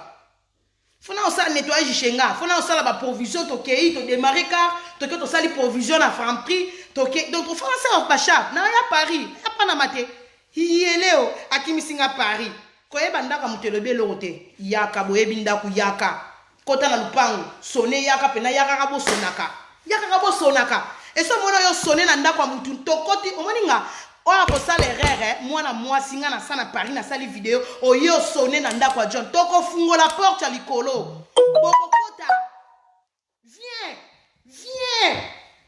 fona osala nettoyage chenga fona osala ba provision to kei to démarrer car to sali provision na Franprix to ke donc fona ça ba chap na ya Paris ya pana mate yeleo akimisinga Paris koyeba ndaka mutelobe lote yaka boyebi ndaku yaka kota na lupango sonné yaka pena yaka kabo sonaka eso mona yo sonné na ndako mutu tokoti omoninga oya ko sala erreur mwana mwasi nga na sana Paris na sali vidéo oyo sonné na ndako John toko fungo la porte ya likolo bokota viens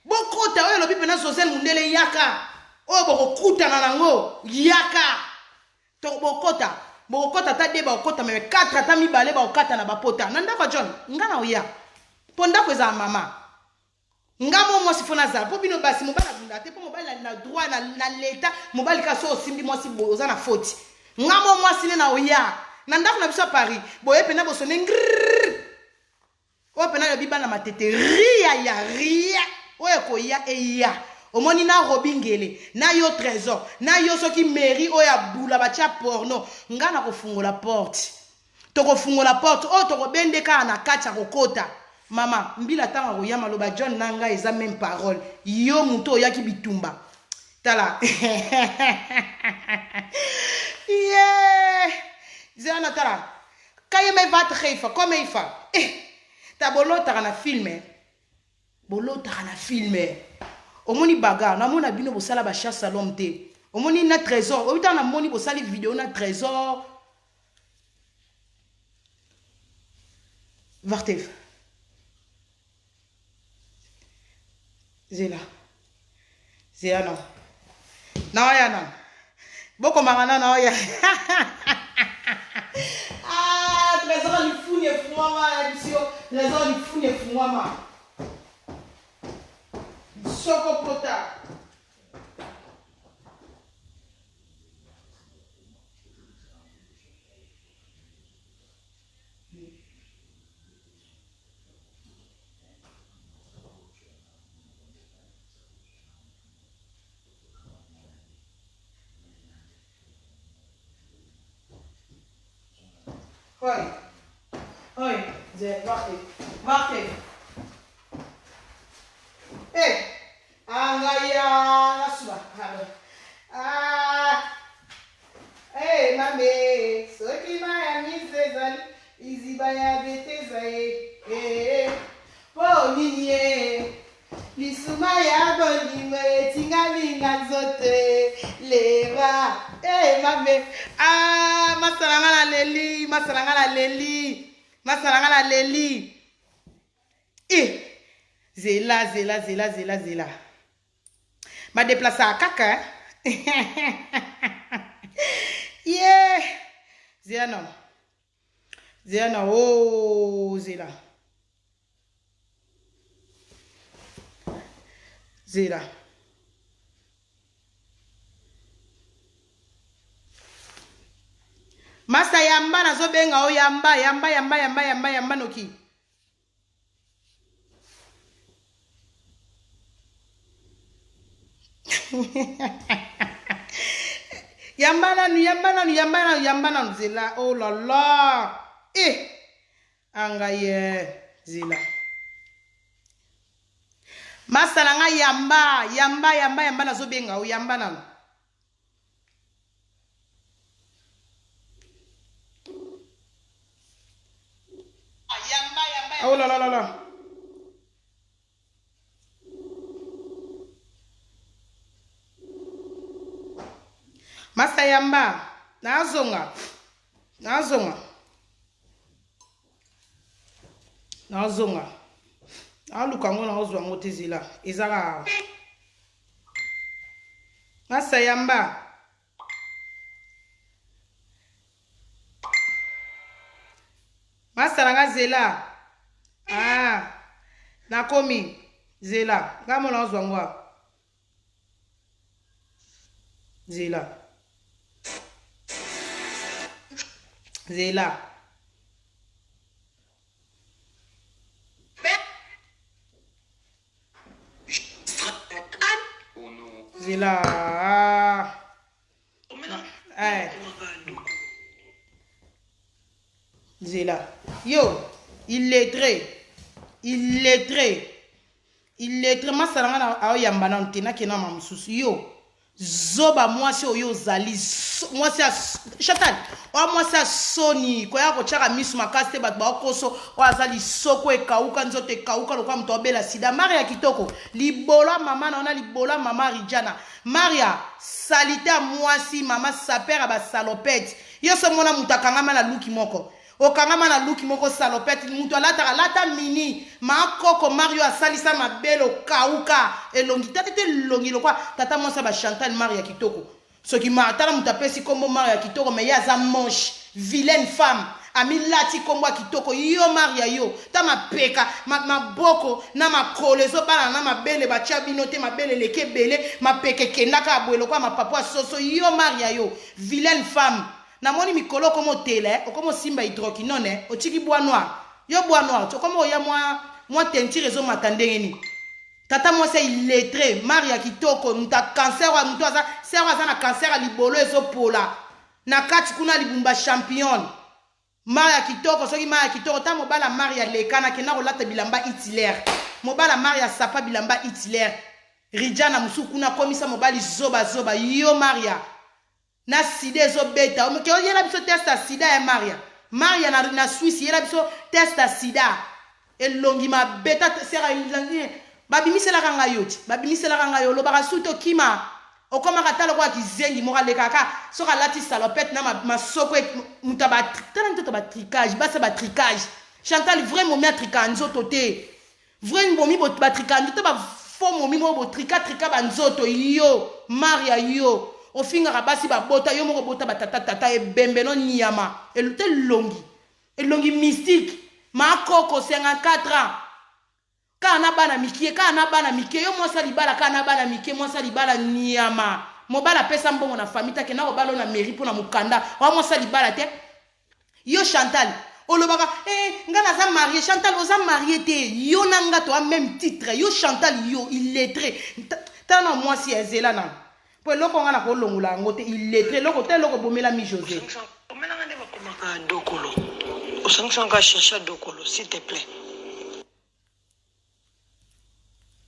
bokota oyo lobi pena social mundele yaka Oh, bokota nanango, yaka. To bokota. Bokota ta deba bokota mais 4 ata mibale bokata na bapota. Nanda ko John, ngana oya. Ponda ko za mama. Ngamo mo sifona za. Po bino basi mobala bunda te po mobala na droit na l'état, mobali ka so simbi mo si boza na faute. Ngamo mo sine na oya. Nanda ko na biso Paris. Boye pena bo sone ngr. O pena yo biba na matete ria. Oye ko ya e ya. Omoni na robingele, na yo trésor, na yo soki mairie oya bula bacha porno, ngana ko fungola porte. Toko fungola porte, o toko bendeka na kacha kokota. Mama, mbila tanga ko yama loba John nanga eza même parole. Yo muto yaki bitumba. Tala. Yeah. Zana tala. Kaye me va trefa, comme il fa. Ta bolota na filmer. Bolota na filmer. Omoni baga, na mona bino bosala ba chasse à l'homme te. Omoni na trésor, obita na moni bosali vidéo na trésor. Vartef. Zela. Zela non. Na ya non. Boko marana na ya. Ah, trésor ni fou ni fou mama, trésor ni fou ni fou mama. Sokopota. Oi, Zé, warte. Hey, angaya nasuba. Hey, mame, soki maya misezali, izibaya betezae. Po ninye, lisuma ya bonime, tingalinga zote, leva. Hey, mame, masalanga na leli. Zela. Ma déplacer à caca. Yeah. Zéana. Oh, Zéla. Masa yamba na zobenga o yamba noki. Yamba na Zela. Oh la la. Angaye Zela. Masala nga yamba na zobenga o yamba na. Oh la la. Masa yamba nazonga alukango na ozwa ngote Zela ezaka masa yamba masa nga Zela nakomi Zela ngamo na ozwa ngwa Zela Zela. Yo, illettré. Masala nga na yamba na ntena kena mamususu. Yo, zoba mwasi oyo zali mwasi Chantal mwasi asoni koya kochaka misu makasi te bato bakoso azali soko ekauka nzoto ekauka lokwa moto abela sida Maria kitoko libola mama naona libola mama Rijana Maria salite mwasi mama sapera ba salopette yo so mona mutakangama na luki moko okangama na luki moko salopette mutu alata mini ma koko Mario asalisa mabelo kauka elongi tata te longi lokwa tata mwasa ba Chantal Maria kitoko soki ma tala mutu apesi kombo Maria kitoko mais yaza moche vilaine femme amilati kombo kitoko yo Maria yo ta mapeka maboko na makolo ezobala na mabele batia bino te mabele leke bele mapeke kendaka abwelo kwa mapapwa soso yo Maria yo vilaine femme na moni mikolo komo tele okomo simba hydroquinone otiki bois noir yo bois noir to komo ya moi tentire zo matandenge ni tata moi c'est illettré Maria kitoko muta cancer wa muto aza serwa za na cancer libolo ezopola na kati kuna libumba champion Maria kitoko soki Maria kitoko ta mobala Maria lekana kena kolata bilamba Hitler mobala Maria sapa bilamba Hitler rijana musukuna komisa mobali zoba yo Maria na sida zo beta o ke yela biso testa sida ya Maria na Suisse yela biso testa sida elongi ma beta sera ilangi babimisela kanga yoti babimisela kanga yo lo barasuto kima okoma katalo kwa kizengi moka lekaka soka lati salopette na masoko mutaba tala ba tricage basa ba tricage Chantal vraiment mi tricage nzoto te vraiment bomi ba tricage nzoto ba fo momi mo bo trika ba nzoto yo Maria yo ofinga rabasi ba bota yo moko bota batata ebembe no nyama elute longi mystique ma koko 54 ans kana bana mikie yo mwasa libala kana bana mikie mwasa libala nyama mobala pesa mbongo na famille ta kena obalo na mairie pona mukanda wa mwasa libala te yo Chantal olobaka ngana za marié Chantal oza marié te yo nanga to même titre yo Chantal yo illettré tana mwasi ezela na po loko ngana ko longola ngote illettré loko te loko bomela mi José omela ngane bakomaka dokolo osanganga chercher dokolo s'il te plaît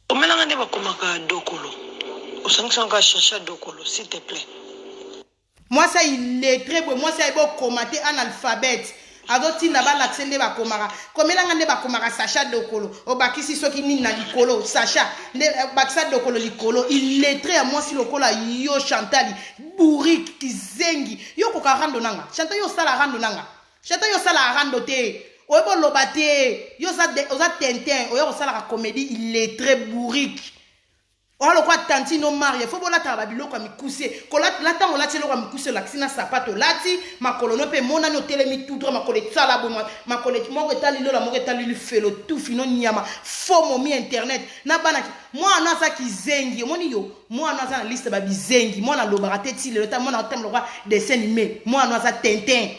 omela ngane bakomaka dokolo osanganga chercher dokolo s'il te plaît moi ça illettré moi ça ebo commenter analphabète azotinda balakise nde bakomaka komelanga nde bakomaka Sacha dokolo obakisi soki nini na likolo Sacha nde bakisa dokolo likolo illettré ya mwasi lokola yo Chantal bourrique kizengi yo koka rando nanga Chantal yo sala rando nanga Chantal yo sala rando te oyebo loba te yo oza tintin oyo kosala ka comédie illettré bourrique oyo lokwa tantino Maria fo bolata babiloko mikuse kolata tango lati lokwa mikuse laksina sapato lati makolo no pe mona no telemi tout droit makolo tsala bo makolo moko etali lola moko etali felo tout fino nyama fo momi internet na bana moi na sa kizengi moni yo moi na sa na liste ba bizengi moi na lobara te ti le ta moi na tem lokwa dessin animé moi na sa Tintin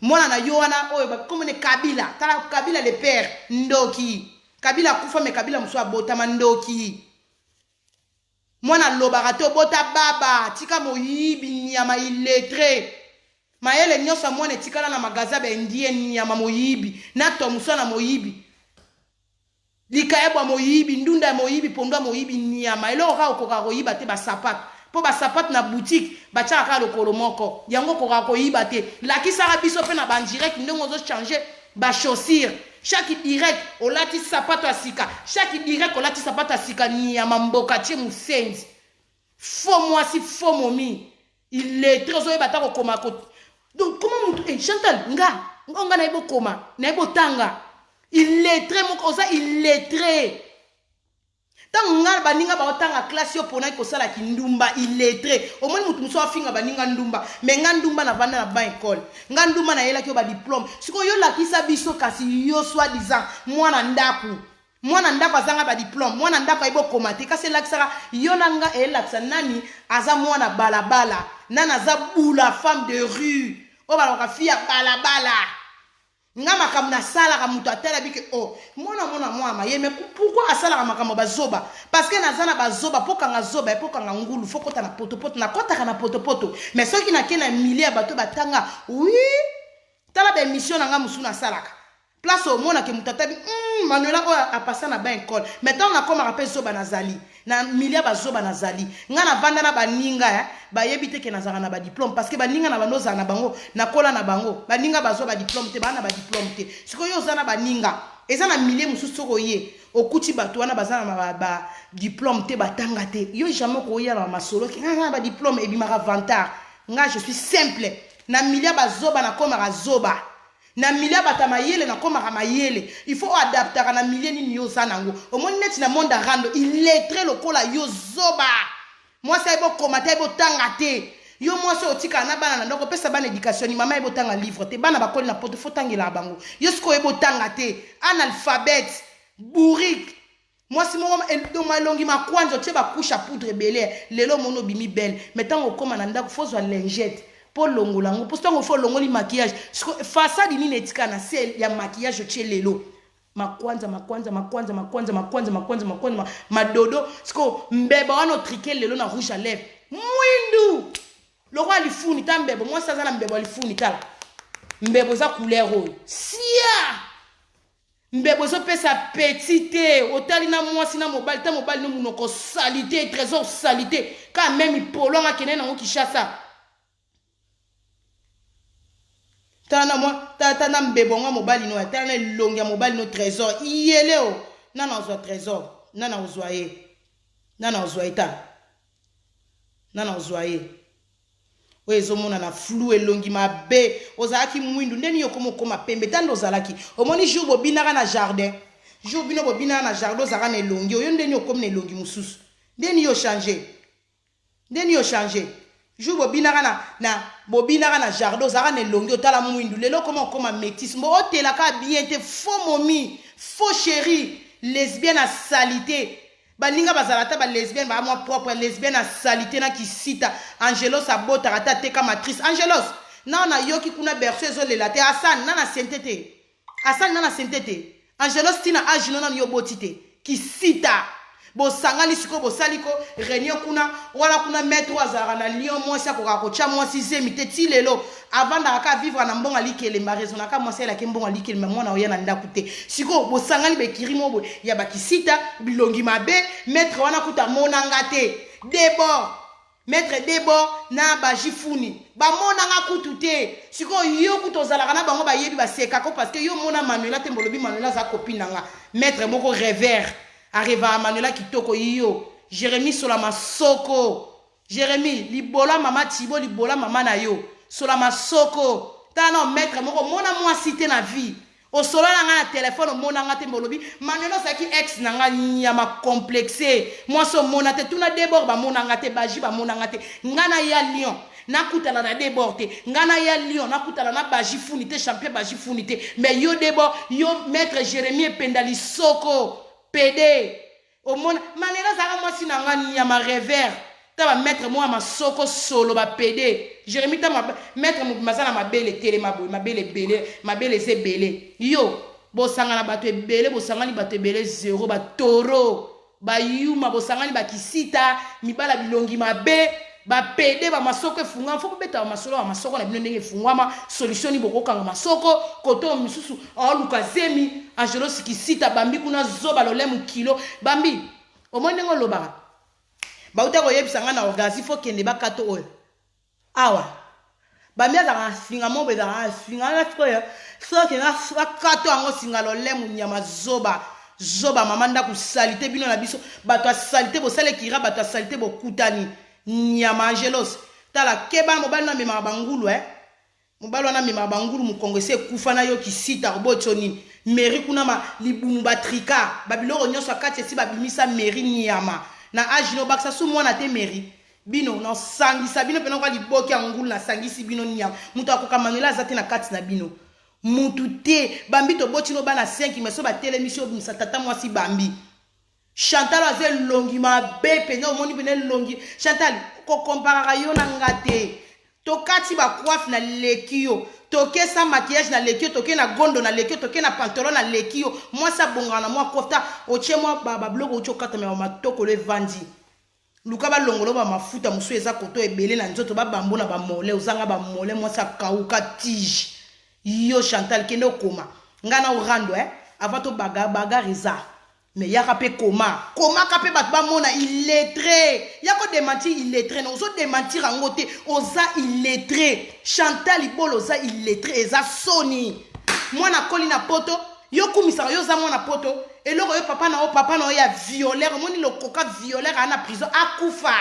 moi na yo wana oyo ba comme ne Kabila tala Kabila le père ndoki Kabila kufa me Kabila mswa botama ndoki mwana lobarato bota baba tika moyibi nyama illettré mayele nyosa mwana tikala na magaza bendie nyama moyibi na tomuso na moyibi likaebwa moyibi ndunda moyibi pondwa moyibi nyama elo ka okoka koyiba te ba sapato po ba sapato na boutique bacha ka lokolo moko yango koka koyiba te lakisaka biso pe na ba direct ndongo zo changer ba chaussure chaque direct olati sapato asika chaque direct olati sapato asika nyama mboka tie musenzi fo mwasi fo momi illettré ozo yeba ta kokoma ko donc comment mutu Chantal nga na ibo koma na ibo tanga illettré moko oza illettré tango nga baninga ba otanga classe yo pona ko sala kindumba illettré au moins mutu muso afinga baninga ndumba mais nga ndumba na bana na ba école nga ndumba na yela ki ba diplôme siko yo lakisa biso kasi yo soi disant mwana ndako azanga ba diplôme mwana ndako ibo komate kasi lakisaka yo nanga elakisa nani aza mwana balabala nana za bula femme de rue o baloka fia balabala nga makamna sala ka mutu atela bike mwana mayeme pourquoi asala ka makambo bazoba parce que nazana bazoba pokanga zoba pokang ngulu fokota na potopoto na kota na potopoto mais soki na kena milier bato batanga oui tala ba émission nga musuna salaka place au mona ke mutatabi Manuela ko apasa na ba école mais tant na koma rappel zoba nazali na milier bazoba nazali nga na vanda na baninga ba yebite ke nazaka na ba diplôme parce que baninga na banoza na bango na kola na bango baninga bazoba diplôme te bana ba diplôme te siko yo zana baninga eza na milier mususu ko ye okuti bato wana bazana na ba diplôme te batanga te yo jamais ko ya na masolo ki nga ba diplôme e bimaka vantard nga je suis simple na milier bazoba na koma zoba na milia bata mayele na koma mayele il faut adapter na milia ni yo sanango au moins net na monde rando il est très lokola yo zoba moi ça ebo komata ebo tangate yo moi so otika na bana ndoko pesa bana éducation ni mama ebo tanga livre te bana bakoli na poto faut tangela bango yo sko ebo tangate analphabète bourrique moi si moi do malongi makwanzo tie ba couche à poudre belé lelo mono bimi belle mettant au koma na ndako faut zo lingette pour longolango pour tango faut longoli maquillage façade ni netika na sel ya maquillage tie lelo makwanza madodo siko mbeba wana trike lelo na rouge à lèvres mwindu loko alifuni ta mbebo moi ça na mbebo alifuni tala mbebo za couleur oyo sia mbebo zo pesa petite otali na mwasi na mobile ta mobile no munoko salité trésor salité quand même polonga kene na Kinshasa tana moi tana mbebo nga mobile no tana longia mobile no trésor yele o nana ozwa trésor nana ozwa ta nana ozwa ye ezomona na flou elongi mabe ozalaki mwindu ndeni yo koma pembe tando ozalaki omoni jour bobinaka na jardin jour bino bobinaka na jardin ozalaka na elongi oyo ndeni yo komi na elongi mosusu ndeni yo changer jour bobinaka na jardin ozalaka na elongi otala mwindu lelo koma métis mbo otelaka bien te faux momi faux chéri lesbienne à salité baninga bazalata ba lesbienne ba moi propre lesbienne à salité na kisita Angelos abota rata te comme actrice Angelos na yoki kuna berceuse zo lela te Hassan na sentete Angelos tina age na yo botite kisita bo sangani siko bo saliko réunion kuna maître azara na lion moi sa ko cha moi sixième te ti lelo avant d'aka vivre na mbonga likele ma raison na ka moi c'est la ke mbonga likele mais moi na oyana ndakute siko bo sangani be kirimo bo ya bakisita bilongi mabe maître wana kuta monanga te maître debord na bajifuni ba monanga kutu te siko yo kutozalaka na bango ba yebi ba sekako parce que yo mona Manuela te mbolobi Manuela za copine nga maître moko revers arrive à Manuela kitoko yo Jérémy Solama Soko Jérémy libola mama Tibo libola mama na yo Solama Soko tana maître moko mona moi cité na vie au solo na téléphone mona nga te mbolobi Manuela saki ex na nga nyama complexé moi so mona te tuna débord ba mona nga te baji ba mona nga te ngana ya Lyon nakutala na débordé ngana ya Lyon nakutala na baji funité champion baji funité mais yo débord yo maître Jérémy Pendali Soko PD au monde Manuela zaka moi sinanga nyama revers ta ba mettre moi ma soko solo ba PD Jérémy ta ma mettre mo masana mabele télé mabele ze belé yo bo sanga na bato ebele bo sanga ni bato ebele zéro ba toro ba yuma bo sanga ni ba kisita mibala bilongi mabe ba PD ba masoko efunga faut beta masolo ba masoko na bino ndenge efungwama solution ni boko kanga masoko koto misusu aluka zemi Angelos kisita bambi kuna zoba lolemu kilo bambi omone ngo lobaka ba uta ko yebisa nga na orgasi fo kende ba kato oyo awa bambi azaka singa mobe za singa na tkoya so ke na kato ango singa lolemu nyama zoba mama nda ku salite bino na biso bato a salite bo sale kira bato a salite bo kutani nyama Angelos tala keba mobali na mema bangulu mobali wana mema bangulu mukongese kufa na yo kisita robotso nini meri kuna ma libunu batrika babiloko nyonso akati esi babimisa meri nyama na age no baksa su mwana te meri bino na sangisa bino pena kwa liboki ya ngulu na sangisi bino nyama mutu akoka Manuela azate na kati na bino mutu te bambi to boti no bana 5 meso ba telemission bimisa tata mwasi bambi Chantal aze longi mabe pena omoni pena longi Chantal ko comparera yo na ngate to kati ba coiffe na lekio toke sans maquillage na lekio toke na gondo na lekio toke na pantalon na lekio moi ça bongana moi kofta oche moi ba blogo ocho kata me matoko le vandi luka ba longolo ba mafuta musu eza koto ebele na nzoto ba bambo na ba mole ozanga ba mole moi ça kauka tige yo Chantal kende okoma ngana orando avant to bagariza mais yaka pe koma kape bat ba mona illettré yako démentir illettré no zo démentir angote oza illettré Chantal ibolo oza illettré eza soni mwana koli na poto yo kumisa yo za mwana poto eloko yo papa na ya violeur moni le coca violeur ana prison akufa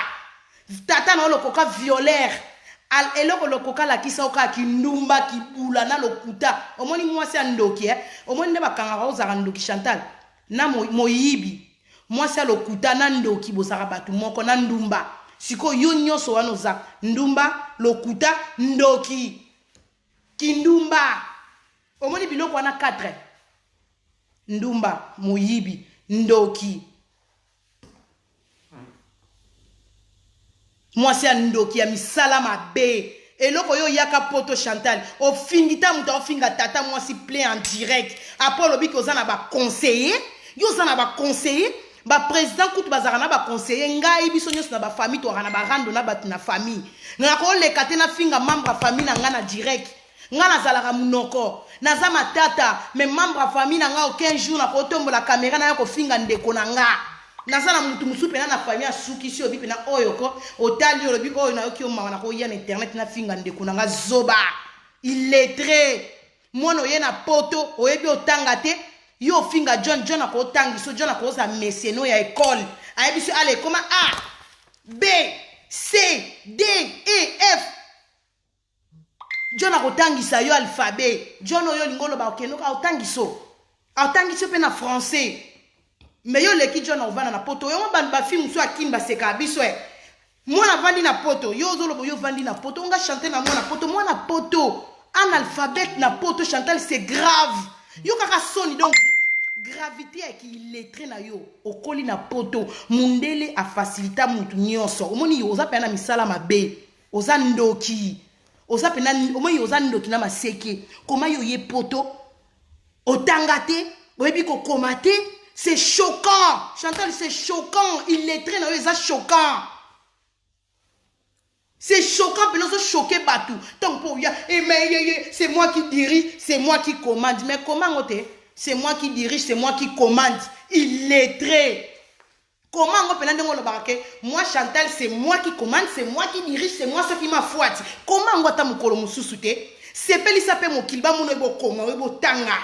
tata na le coca violeur eloko lokoka la kisa oka ki ndumba ki bula na lokuta omoni mwasi ya ndoki omoni nde bakangaka ozaka ndoki Chantal na moyibi mwasi ya lokuta na ndoki bozaka bato moko na ndumba siko yo nyonso wana ozaka ndumba lokuta ndoki kindumba omoni biloko wana 4 ndumba moyibi ndoki mwasi ya ndoki ya misala mabe eloko yo yaka poto Chantal ofingita muta ofinga tata mwasi plein en direct apolo biki ozana ba conseiller yo ozana ba conseiller ba président kutu bazaka na ba conseiller ngai biso nyonso na ba famille to na ba rando na batu na famille ngako lekate na finga membre famille na ngana direct ngana zalaka munoko naza matata mais membre famille na nga aucun jour na kotombola caméra na ko finga ndeko na nga naza na mutu musu pena na famille asuki si obi pena oyo ko otali oyo biko oyo na yoki o mama na ko ya na internet na finga ndeko na nga zoba illettré mono ye na poto oyebi otanga te yo finga John ko tangiso John ko za messieno ya école ayebi so allez comment A B C D E F John ko tangisa yo alphabet John oyo lingolo ba okeno ka otangiso pe na français mais yo leki John ovana na poto yo ba film so akini ba seka biso mwana vandi na poto yo zolo yo vandi na poto nga chanter na mwana poto analphabète na poto Chantal c'est grave yo kaka soni donc gravité qui illettré na yo okoli na poto mundele a facilita mutu nyonso omoni yo oza pena misala mabe oza ndoki oza pena omoni oza ndoki na maseke koma yo ye poto otangate oyebi ko komate c'est choquant Chantal c'est choquant illettré na yo eza choquant. C'est choquant, mais non, c'est choqué partout. Donc, pour ya, mais c'est moi qui dirige, c'est moi qui commande. Mais comment on te? C'est moi qui dirige, c'est moi qui commande. Illettré. Comment on peut le barquer? Moi, Chantal, c'est moi qui commande, c'est moi qui dirige, c'est moi ce qui m'a fouette. Comment on va t'amukolom sous-souté? C'est pas il s'appelle mon kilba, mon ebo koma, ebo tanga.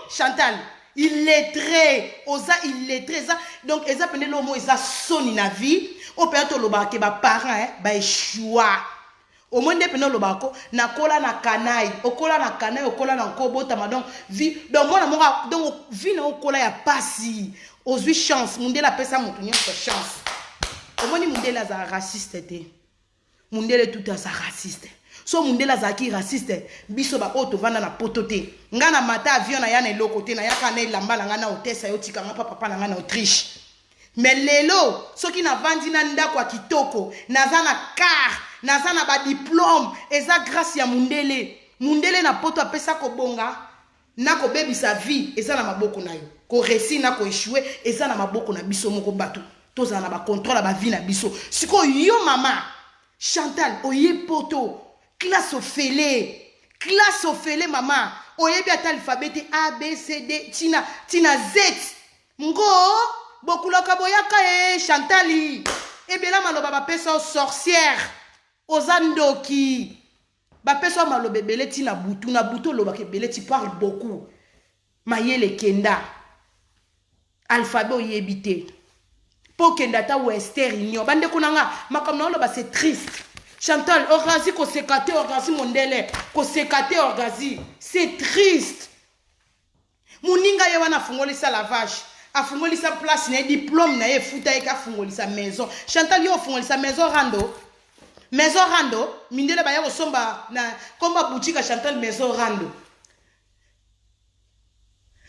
Chantal, illettré. Osa illettré. Donc, ils appellent le mot, ils a sonné la vie. O peut-être le barquer, bah parents, bah échoua. Au moins, dépendant le barco, na kola na kanaï, o kola na kanaï, o kola na kobo, tamadon, vie, donc moi, donc, vie na o kola ya passi, aux 8 chances, monde la pesa montonnier sur chance. Au moins, monde la za raciste, monde la tout à sa raciste. So monde la za qui raciste, biso ba auto vanda na potote. Ngana mata avion na ya na lokote, na ya kanaï lamba na ngana hôtesse, yo tika nga papa na ngana Autriche. Mais lelo, ceux qui n'a vendu nanda kwa kitoko, naza na car, naza na ba diplôme, eza grâce ya mundele. Mundele na poto apesa ko bonga, na ko bebi sa vie, eza na maboko na yo. Ko resi na ko échouer, eza na maboko na biso moko bato. Toza na ba contrôle ba vie na biso. Siko yo mama, Chantal, oye poto, classe au fele mama, oye bi ata alphabet A B C D, tina Z. Ngo bokuloka boyaka Chantali ebela maloba bapesa sorcière ozandoki bapesa maloba bele tina butu na butu loba ke bele ti parle beaucoup mayele kenda alphabet oyebite po kenda ta western union bande kunanga makamna loba c'est triste Chantal orgazi ko sekate orgazi mondele ko sekate orgazi c'est triste muninga ye wana fungolisa lavage afungolisa place na diplôme na ye futa eka fungolisa maison Chantal yo fungolisa maison rando mindele ba ya kosomba na komba boutique Chantal maison rando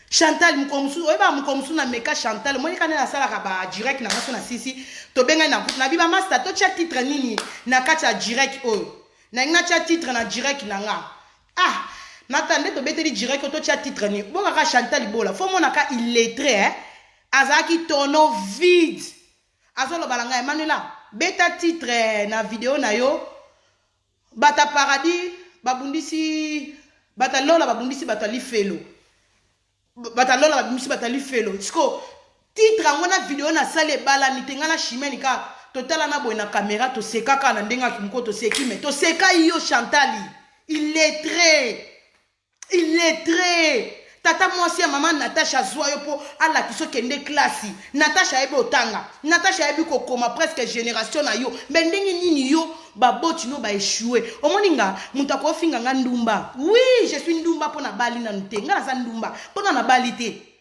Chantal mukomsu oyeba mukomsu na meka Chantal moni kana na sala ka ba direct na ngaso na sisi to benga na biba master to cha titre nini na kati direct oyo na ngina cha titre na direct na nga natande to beteli direct to cha titre ni bonga ka Chantal bola fo mona ka illettré azaki tono vide azolo balanga Emmanuela beta titre na vidéo na yo bata paradis babundisi bata lola babundisi bata lifelo siko titre ngona vidéo na sale bala nitenga na chimeni ka totala na boy na caméra to seka ka na ndenga kimko to seki mais to seka yo Chantali illettré tata mwasi ya maman Natacha Zoyo po ala kiso kende klasi Natacha ebe otanga Natacha ebe kokoma presque génération na yo mais ndenge nini yo baboti no ba échouer omoninga muta ko finga nga ndumba oui je suis ndumba pona bali na nte nga na ndumba pona na bali te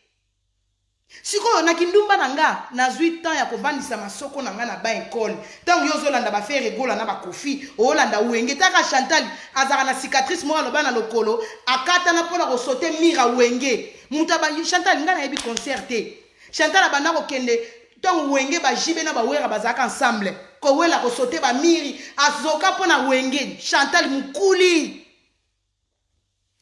siko na kindumba nanga na 8 ans ya kovandisa masoko nanga na ba école tango yo zolanda ba faire regola na ba kofi olanda wenge taka Chantal azaka na cicatrice mo aloba na lokolo akata na pona ko sauter mira wenge muta ba Chantal nga na yebi concerté Chantal abanda ko kende tango wenge ba jibe na ba wera bazaka ensemble ko wela ko sauter ba miri azoka pona wenge Chantal mukuli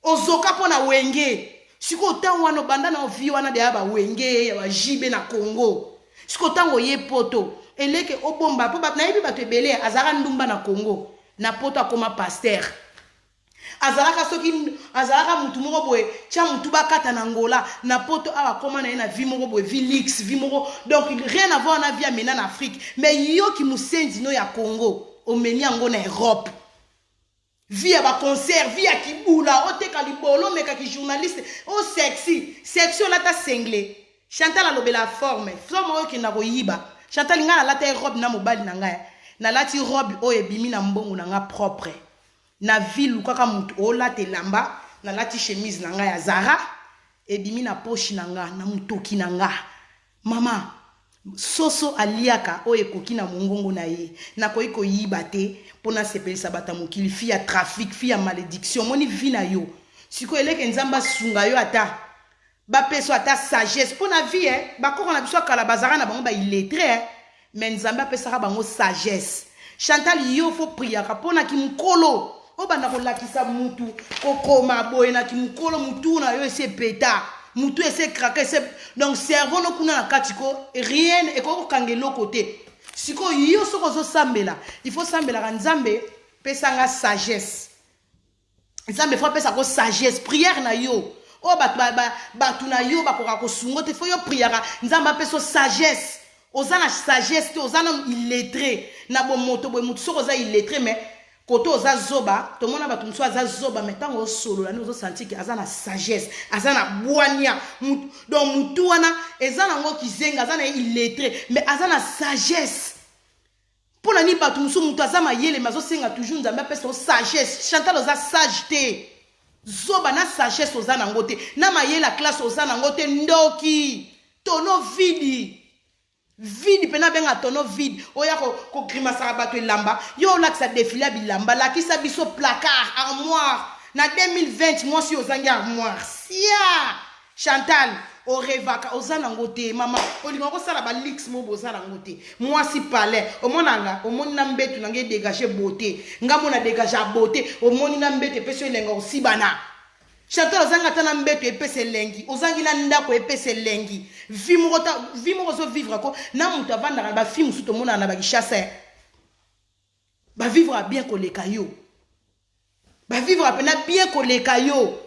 ozoka pona wenge siko tango wana banda na ovi wana de aba wenge ya jibe na Congo siko tango ye poto eleke obomba po na yebi bato ebele azaka ndumba na Congo na poto akoma pasteur azalaka soki azalaka mutu moko boye tia mutu bakata na ngola na poto awa koma na ye na vie moko boye vie lix vie moko donc rien à voir na vie amena na Afrique mais yo ki musenzi no ya Congo omeni yango na Europe via ba concert via kibula oteka libolo meka ki journaliste o sexy la ta single Chantal alobela forme oyo kina koyiba Chantal ngala lata robe na mobali na ngaya na lati robe oyo ebimi na mbongo na nga propre na ville kaka mutu o late lamba na lati chemise na ngaya Zara ebimi na poche na nga na mutoki na nga mama soso aliaka oye koki na mongongo na ye na koyiko yiba te pona sepelisa bata mokili fi ya trafic fi ya malédiction moni vi na yo siko eleke nzamba sunga yo ata ba peso ata sagesse pona vie bakoko na biso kala bazara na bango ba illettré mais nzamba pesaka bango sagesse Chantal yo fo priaka pona ki mukolo obanda ko lakisa mutu kokoma boye na ki mukolo mutu na yo ese peta mutu ese craquer ese donc cerveau no kuna na katiko rien et ko kangelo côté siko yo soko zo sambela il faut sambela ka nzambe pesanga sagesse nzambe faut pesa ko sagesse prière na yo o batu na yo bakoka ko sungo te faut yo prière nzamba peso sagesse ozana sagesse te ozana illettré na bo moto bo mutu soko za illettré mais koto oza zoba to mona batu mso aza zoba metango solo la nous senti que azana sagesse azana boania donc mutu wana ezana ngo kizenga azana illettré mais azana sagesse pona ni batu mso mutu azama yele mazo senga toujours nzamba pesa sagesse Chantal oza sage te zoba na sagesse ozana ngote na mayela classe ozana ngote ndoki tono vide pena benga tono vide oya ko grimasaka bato elamba yo lakisa défilé bilamba lakisa biso placard armoire na 2020 moi si ozangi armoire sia Chantal o revaka ozana ngote mama olinga ko sala ba lix mo bozana ngote moi si palais omonanga omoni na mbetu nange dégager beauté ngamona dégager beauté omoni na mbete peso elenga osibana Chantal ozanga tana mbeto epese lengi ozangi na ndako epese lengi vi moko zo vivre ko na mutu avanda ba film suto mona na ba kishasa ba vivre bien koleka yo ba vivre pena bien koleka yo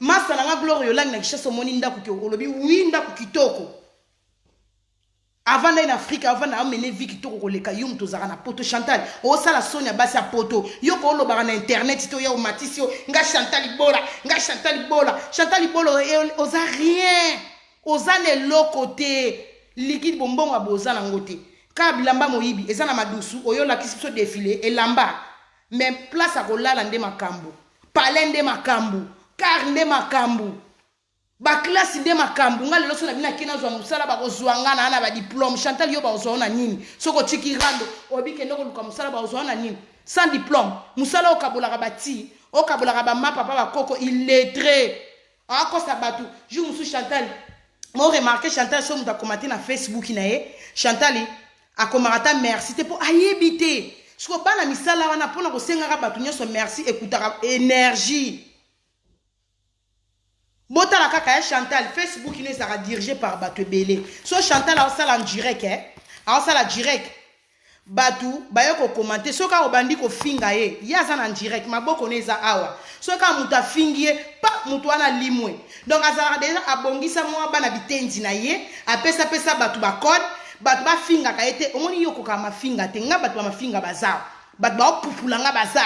masa na gloire yo lang na kishasa moni ndako ki olobi wi ndako kitoko avant na Afrique avant na amener vie kitoko koleka yo mutu zaka na poto Chantal o sala Sonia basi a poto yo ko loba na internet to ya o matisio nga Chantal Bola oza rien oza ne lokote liquide bonbon aboza na ngote ka bilamba moyibi eza na madusu oyo la kisi so défilé elamba mais place a kolala nde makambo palais nde makambo car nde makambo ba classe nde makambo nga lelo so na bina kina zo musala ba kozwanga na ba diplôme Chantal yo ba ozona nini soko tiki rando obike ndoko luka musala ba ozona nini sans diplôme musala okabola bati okabola ba mapa papa koko illettré akosa batu jou musu Chantal mo remarqué Chantal so muta commenter na Facebook na ye Chantal a komarata merci te po ayebité soko bana misala wana pona ko senga batu nyoso merci écoutera énergie botala kaka ya Chantal Facebook ne sera dirigé par batu belé so Chantal a sala en direct a sala direct batu bayoko commenter soka obandi ko finga ye yaza na direct maboko neza awa soka muta fingie pa mutu wana limwe donc azara déjà abongisa mwa bana bitendi na ye apesa batu ba code batu ba finga ka ete omoni yoko ka mafinga te nga batu ba mafinga bazao batu ba pupula nga baza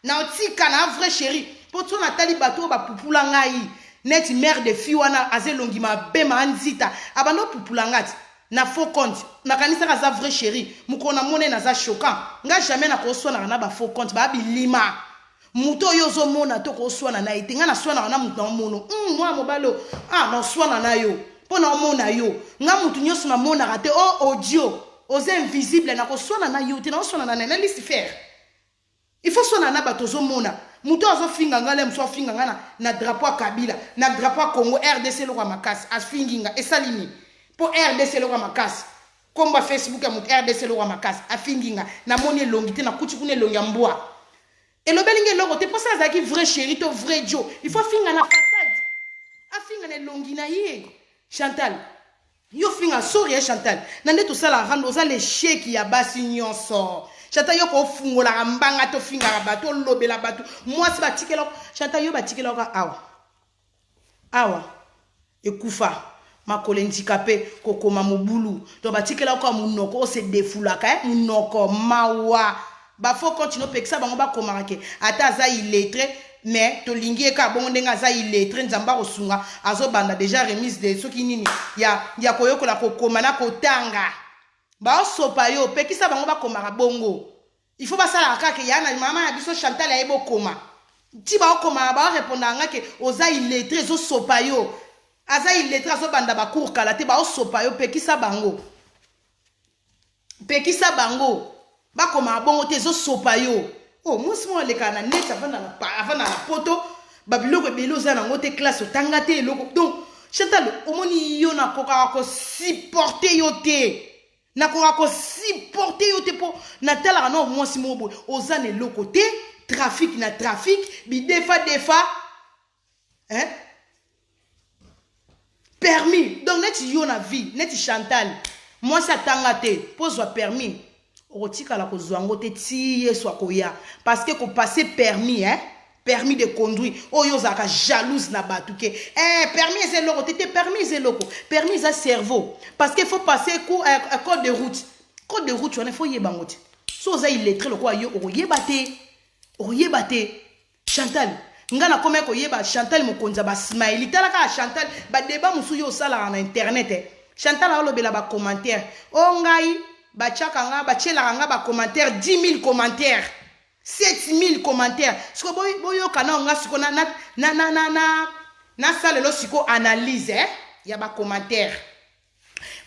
na otika na vrai chéri poto na tali batu ba pupula ngai neti mère de fille wana azelongi mabema anzita abando pupulangati na faux compte nakanisa kaza vrai chéri mukona mone naza choquant nga jamais na koswana na ba faux compte ba bilima muto yozo mona to koswana na ite nga na swana na muto mono moi mobalo na swana na yo pona mona yo nga mutu nyoso na mona rate audio aux invisibles na koswana na yo te na swana na liste faire il faut swana na bato zo mona muto azo finga ngale mso finga ngana na drapeau Kabila na drapeau Congo RDC lokwa makasi afinginga esalini po RDC lokwa makasi komba Facebook ya mutu RDC lokwa makasi afinginga na moni longi te na kuti kune longi mbwa elobelinge loko te posa zaki vrai chéri to vrai Joe il faut finga na façade afinga na longi na ye Chantal yo finga sorry Chantal na nde to sala rando za le chèque ya basi nyonso Chantal yo ko fungola mbanga to finga bato lobela bato moi si batikela Chantal yo batikela awa ekufa makole handicapé kokoma mobulu to batikela ko munoko se defulaka munoko mawa ba faut continuer pekisa bango ba komarake ata za illettré mais to lingi ka bongo ndenga za illettré nzamba kosunga azobanda déjà remise de soki nini ya koyokola kokoma na kotanga ba osopa yo pekisa bango ba komara bongo il faut basala kaka yana mama ya biso Chantal ya ebo koma ti ba okoma ba répondre ngake oza illettré zo sopa yo aza illettré azobanda ba cour kala te ba osopa yo pekisa bango bakoma bongo te zo sopa yo moi si moi le kana net avant na poto babiloko belo za na ngote classe otanga te eloko donc Chantal omoni yo na koka ko supporter yo te na koka ko supporter yo te po na tala na moi si mo oza ne loko te trafic na trafic bi defa permis donc net yo na vie net Chantal moi ça tanga te pose wa permis otika la kozwango te ti yeso akoya parce que ko passer permis permis de conduire oyo zaka jalouse na batuke permis c'est loko te permis c'est loko permis za cerveau parce que faut passer code de route on faut yeba ngote so za illettré loko yo oyeba te Chantal ngana kome ko yeba Chantal mokonza ba smile talaka Chantal ba débat musu yo sala na internet Chantal alobela ba commentaire ngai bachakanga bachelanga ba commentaire 10 000 commentaires 7 000 commentaires siko boyo kana nga siko na salelo siko analyse ya ba commentaire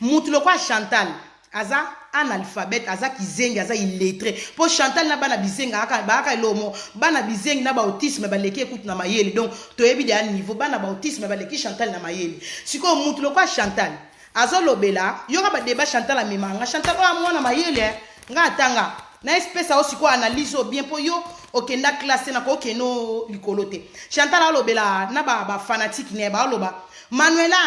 mutu lokwa Chantal aza analphabète aza kizengi aza illettré po Chantal na bana bizenga aka lomo bana bizengi na ba autisme baleki écoute na mayele donc toyebi de niveau bana ba autisme baleki Chantal na mayele siko mutu lokwa Chantal azolobela yoka ba débat Chantal amemanga Chantal mwana mayele nga atanga na espèce aussi quoi analyse bien po yo okenda classe na ko keno likolote Chantal alobela na ba fanatique ne ba aloba Manuela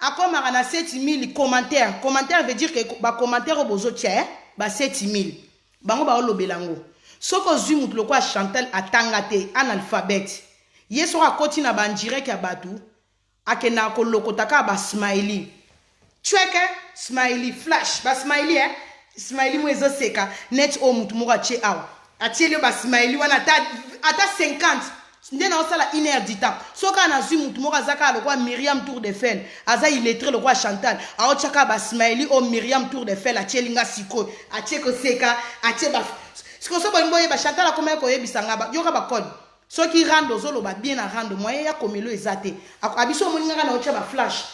akoma na 7000 commentaires veut dire que ba commentaire obozo tche ba 7000 bango ba olobela ngo soko zui mutu lokwa Chantal atanga te analphabète yeso akoti na ba direct ya batu akena ko lokotaka ba smiley Chweke, smiley, flash, ba smiley smiley mwezo seka, net o mutu mura che awa. Atiele ba smiley wana ata 50. Ndena osala 1 heure du temps. Soka na zui mutu mura zaka lokwa Myriam Tour de Fel. Aza illettré lokwa Chantal. Ao chaka ba smiley o Myriam Tour de Fel atiele nga siko. Atieko seka, atie ba siko so boye ba Chantal akoma ko yebisanga ba yoka ba code. Soki rando zolo ba bien na rando moyen ya komelo ezate. Abiso moninga na ocha ba flash.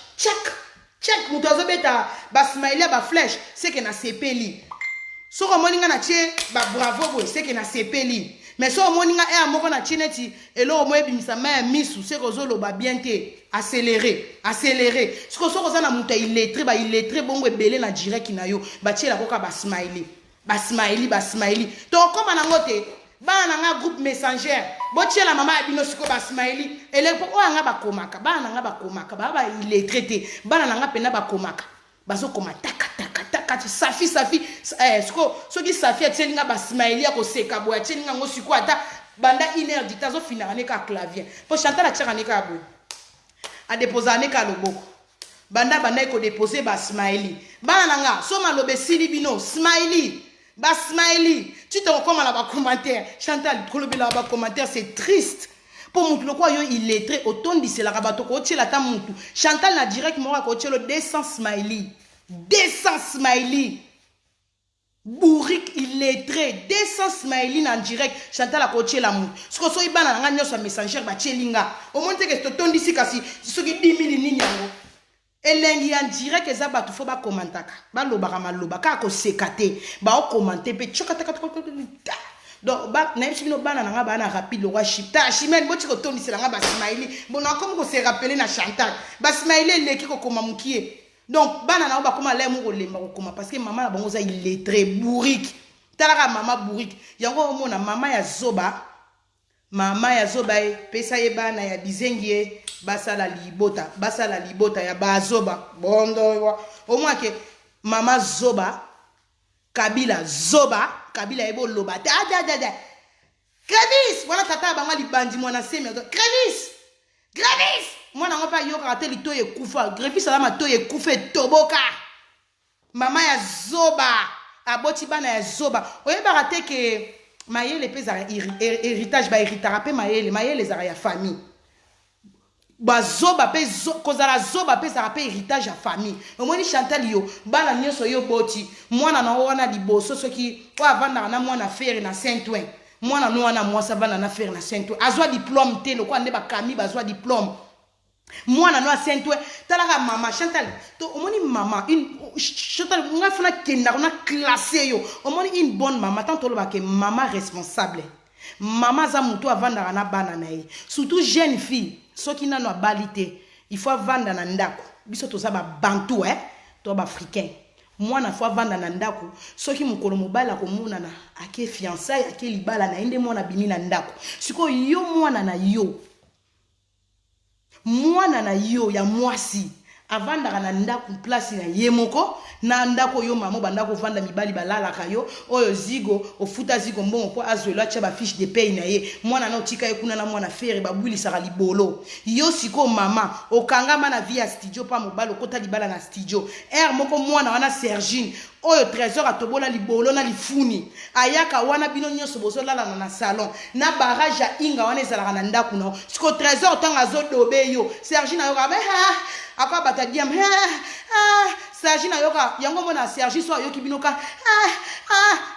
Check mutozo beta ba smiley ba flash c'est que na sepeli so ko moninga na tie ba bravo boy c'est que na sepeli mais so moninga amoko na chineti elo mo ebimisa ma misu c'est que zolo ba bien te accélérer so ko za na muta illettré bongo ebele na direct na yo ba tie la koka ba smiley to koma na ngote bana nga groupe messenger botie la mama abino siko ba smiley ele po nga ba komaka bana nga ba komaka ba illettré te bana nga pena ba komaka bazo koma taka safi siko soki safi atieli nga ba smiley ya koseka boya atieli nga ngo siko ata banda 1 heure du temps zo finira ne ka clavier po Chantal atira ne ka bo a déposer ne ka loboko banda ko déposer ba smiley bana nga so malobe sili bino smiley ba smiley tu te recommandes à ba commentaire Chantal kolobela ba commentaire c'est triste Pour mutu lokwa yo illettré autant disela kabato ko tshela ta mutu. Chantal na direct mora ko tshelo 200 smiley. 200 smiley. Bourrique illettré 200 smiley en direct. Chantal a ko tshela mutu. Siko so ibana nga nyoso messenger ba tchelinga. O monte ke to tondisi kasi soki 10 000 nini yango. Elengi en direct eza batu fo ba komantaka. Ba lobaka maloba ka ko sekate. Ba o commenter pe chokata. Donc na bino bana nga bana rapide le roi chipta chimene boti ko tondisela nga ba smiley bon comme ko se rappeler na Chantal ba smiley leki ko koma mukie donc bana na ba koma lemo ko lemba ko koma parce que maman na bango za illettré bourrique talaka mama bourrique yango mona mama ya zoba pesa ye bana ya bizengie basala libota ya bazoba bondo au moins que mama zoba Kabila ebo loba Gravis voilà tata banga libandi mwana semi Gravis mwana ngopa yo kate lito ye kufa Gravis ala mato ye kufa toboka mama ya zoba aboti bana ya zoba oyeba rate ke mayele pesa héritage ba héritara pe mayele zara ya famille bazoba pe kozala zoba pe ça rappelle héritage à famille omoni Chantal yo bana nyoso yo boti mwana na wana liboso soki o avanda na mwana faire na Saint-Ouen mwana no wana mwasa vanda na faire na Saint-Ouen azwa diplôme te lokwa nde ba kami bazwa diplôme mwana no a Saint-Ouen talaka mama Chantal to omoni mama une Chantal nga fana kenda na classé yo omoni une bonne maman tant toloba ke mama responsable mama za mutu avanda na bana na ye surtout jeune fille soki nano abalité il faut vendre na ndako biso toza ba bantu to ba africain mwana faut vendre na ndako soki mukolo mobala ko mona na ake fiançailles ake libala na ende mwana bimi na ndako siko yo mwana na yo ya mwasi avanda na ndako place na yemoko na ndako yo mamo bandako vanda mibali balala kayo oyo zigo ofuta zigo mbongo po azwela cha ba fiche de paye na ye mwana na otika ekuna na mwana fere babwili saka libolo yo siko mama okangama na via studio pa mobalo kota libala na studio moko mwana wana Sergine oyo trésor atobola libolo na lifuni ayaka wana bino nyoso bozolala na salon na barrage ya inga wana ezalaka na ndako na siko trésor tanga zodobe yo Sergine ayoka akwa batadiam Sergine ayoka yango mona Sergine so ayoki binoka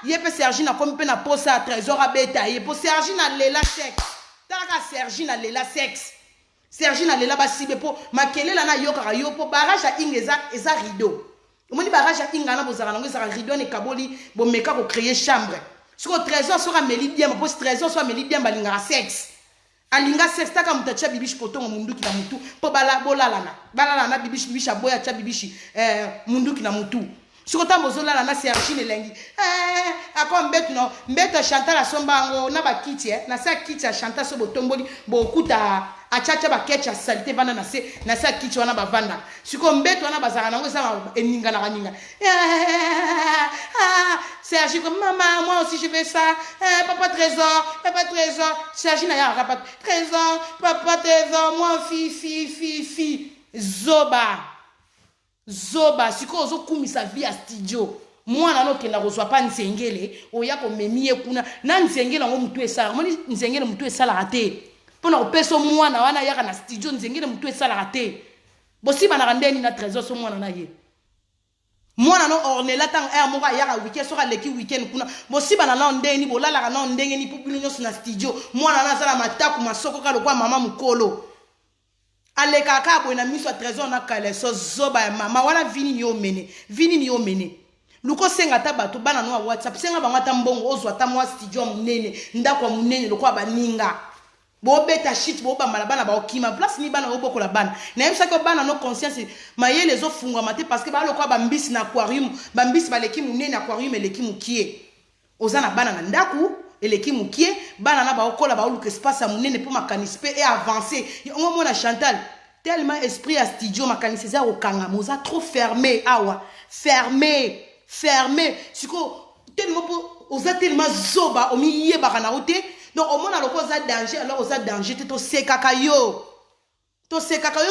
yepe Sergine akomi pe na posa trésor abeta ye po Sergine alela sexe talaka Sergine alela sexe Sergine alela basibe po makelela na yoka yo po barrage ya inga eza rideau omoni barrage ya inga na bozaka nango ezaka rideau ne kaboli bomeka ko créer chambre siko trésor sera meli bien po trésor soit meli bien balingaka sexe alinga sexe taka mutacha bibishi potongo munduki na mutu po balala na bibishi aboya cha bibishi munduki na mutu siko tambo zolala na Sergine elengi akwa mbeto Chantal asombango na bakiti na sa kiti ya Chantal so botomboli bokuta achacha bakecha salite vana na sa kiti wana bavanda siko mbeto wana bazaka nango esa eninga na kaninga Sergine comme maman moi aussi je veux ça papa trésor Sergine na ya papa trésor moi fi zoba siko ozo kumisa via studio mwana no kenda kozwa pa nsengele oya ko memie kuna na nsengele ngo mutu esala moni nsengele mutu esala rate pona opeso mwana wana yaka na studio nsengele mutu esala rate bosiba na ndeni na trésor so mwana na ye mwana no ornela tang moka yaka weekend soka leki weekend kuna bosiba na ndeni bolala na ndenge ni populu nyoso na studio mwana na sala mataku masoko ka lokwa mama mukolo aleka kabo na miso trésor na kale so zoba ya mama wana vini ni yo mene luko senga tabato bana no WhatsApp senga bangata mbongo ozwa ta mwa studio munene ndako munene lokwa baninga bo beta shit bo ba malabana ba okima place ni bana oboko la bana na yebisa ko bana no conscience mayele zo fungwa mate parce que ba lokwa ba mbisi na aquarium ba mbisi ba leki munene aquarium eleki mukie ozana bana na ndaku eleki mukie bana na ba okola ba oluka espace munene pour makanispe et avancer on mona Chantal tellement esprit à studio makanispe za okanga moza trop fermé awa fermé siko tellement pour oza tellement zoba omiye bakana ote donc au mona loko za danger alors oza danger te to sekaka yo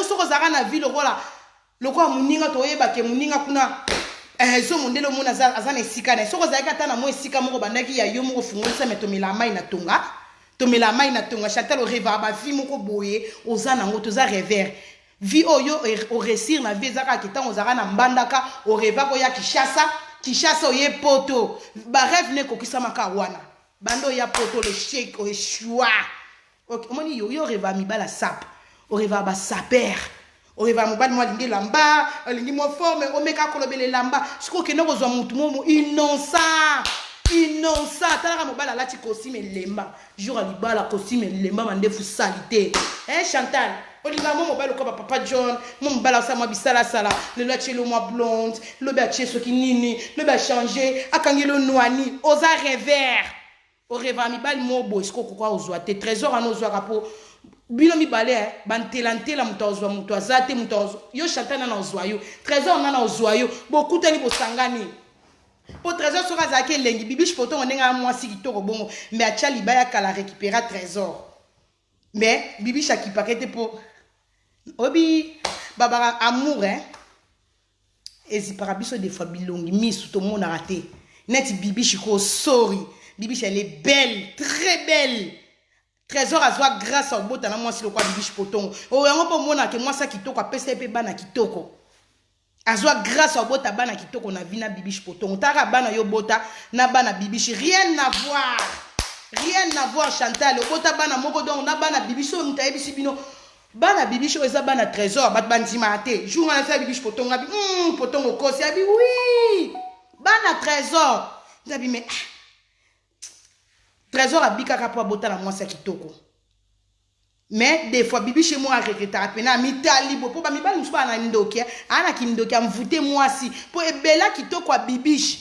soko zaka na ville rola loko muninga to yeba ke muninga kuna so mondelo mona azana esika na soko zaka tana mo esika moko bandaki ya yo moko fungolisa meto milama ina tonga tomela mai na tonga Chantal o reva ba vie moko boye oza nango toza revers vie oyo o réussir na vie ezaka kitango ozaka na mbandaka o reva ko ya Kishasa oye poto ba rêve ne kokisamaka wana bando ya poto le shake o eshua omoni yo reva mibala sap o reva ba saper o reva mobali mo lingi lamba lingi mo forme o meka kolobele lamba siko ke noko zwa mutu mo innocent talaka mobala lati costume lemba jour a libala costume lemba mandefu salité Chantal olinga mo mobali ko papa John mo mobala sa mo bisala sala le lati le moi blonde le ba tche soki nini le ba changer akangelo noani oza revers o reva mibali mo bo siko ko ozwa te trésor anozwa kapo bino mibale bantelantela mutu ozwa mutu azate mutu yo Chantal na ozwa yo trésor na ozwa yo bokutani bosangani po trésor soka zake lengi bibiche poto ndenga mwasi kitoko bongo mais acha libaya kala récupérer trésor mais bibiche akipakete po obi baba amour ezi parabiso des fois bilongi misu to mona raté net bibiche ko sorry bibiche elle est belle très belle trésor azwa grâce au bota na mwasi lokwa bibiche poto o yango po mona ke mwasa kitoko apesa pe bana kitoko azwa grâce au bota bana kitoko na vina bibiche poto taka bana yo bota na bana bibiche rien à voir Chantal o bota bana moko donc na bana bibiche o mutayebi sibino bana bibiche o eza bana trésor bat bandima te jour na fa bibiche poto ngabi poto ngokosi abi oui bana trésor ngabi mais trésor abikaka po bota na mwasa kitoko mais des fois bibi chez moi regrette apena mitali bo po ba mibali msuba na ndokia ana kindokia mvute mwasi po ebela kitoko bibiche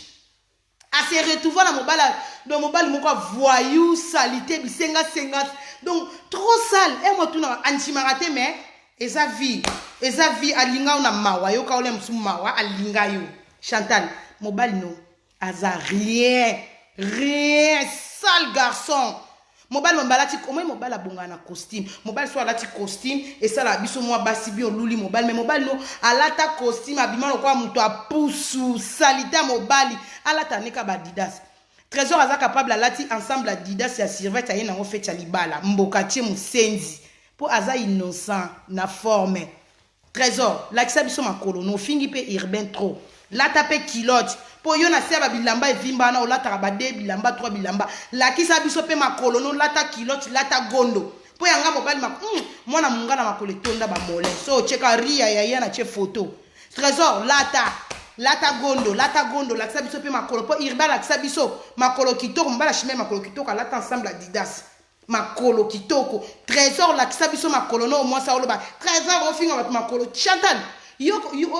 a se retrouver na mobala do mobali moko voyou salité bisenga senga donc trop sale et moi tout na antimarate mais eza vie alinga na mawa yo ka ole msumu mawa alinga yo Chantal mobali no aza rien sale garçon mobile mbalati comment mobile abonga na costume mobile soit alati costume et ça la biso moi basi bi oluli mobile mais mobile no alata costume abimano kwa muto apusu salita mobile alata neka ba Adidas trésor aza capable alati ensemble Adidas ya servette ayena ngo fait ya libala mboka tie musenzi po aza innocent na forme trésor lakisa biso makolo no fingi pe urbain trop lata pe kilote po yo na seba bilamba evimba na olata ba 2 bilamba 3 bilamba lakisa biso pe makolo no lata kilote lata gondo po yanga mobali mwana mungana makolo tonda ba mole so cheka ria ya na che photo trésor lata gondo lakisa biso pe makolo po irba lakisa biso makolo kitoko mbala chime makolo kitoko lata ensemble Adidas makolo kitoko trésor lakisa biso makolo no moi ça oloba trésor ofinga ba makolo Chantal yo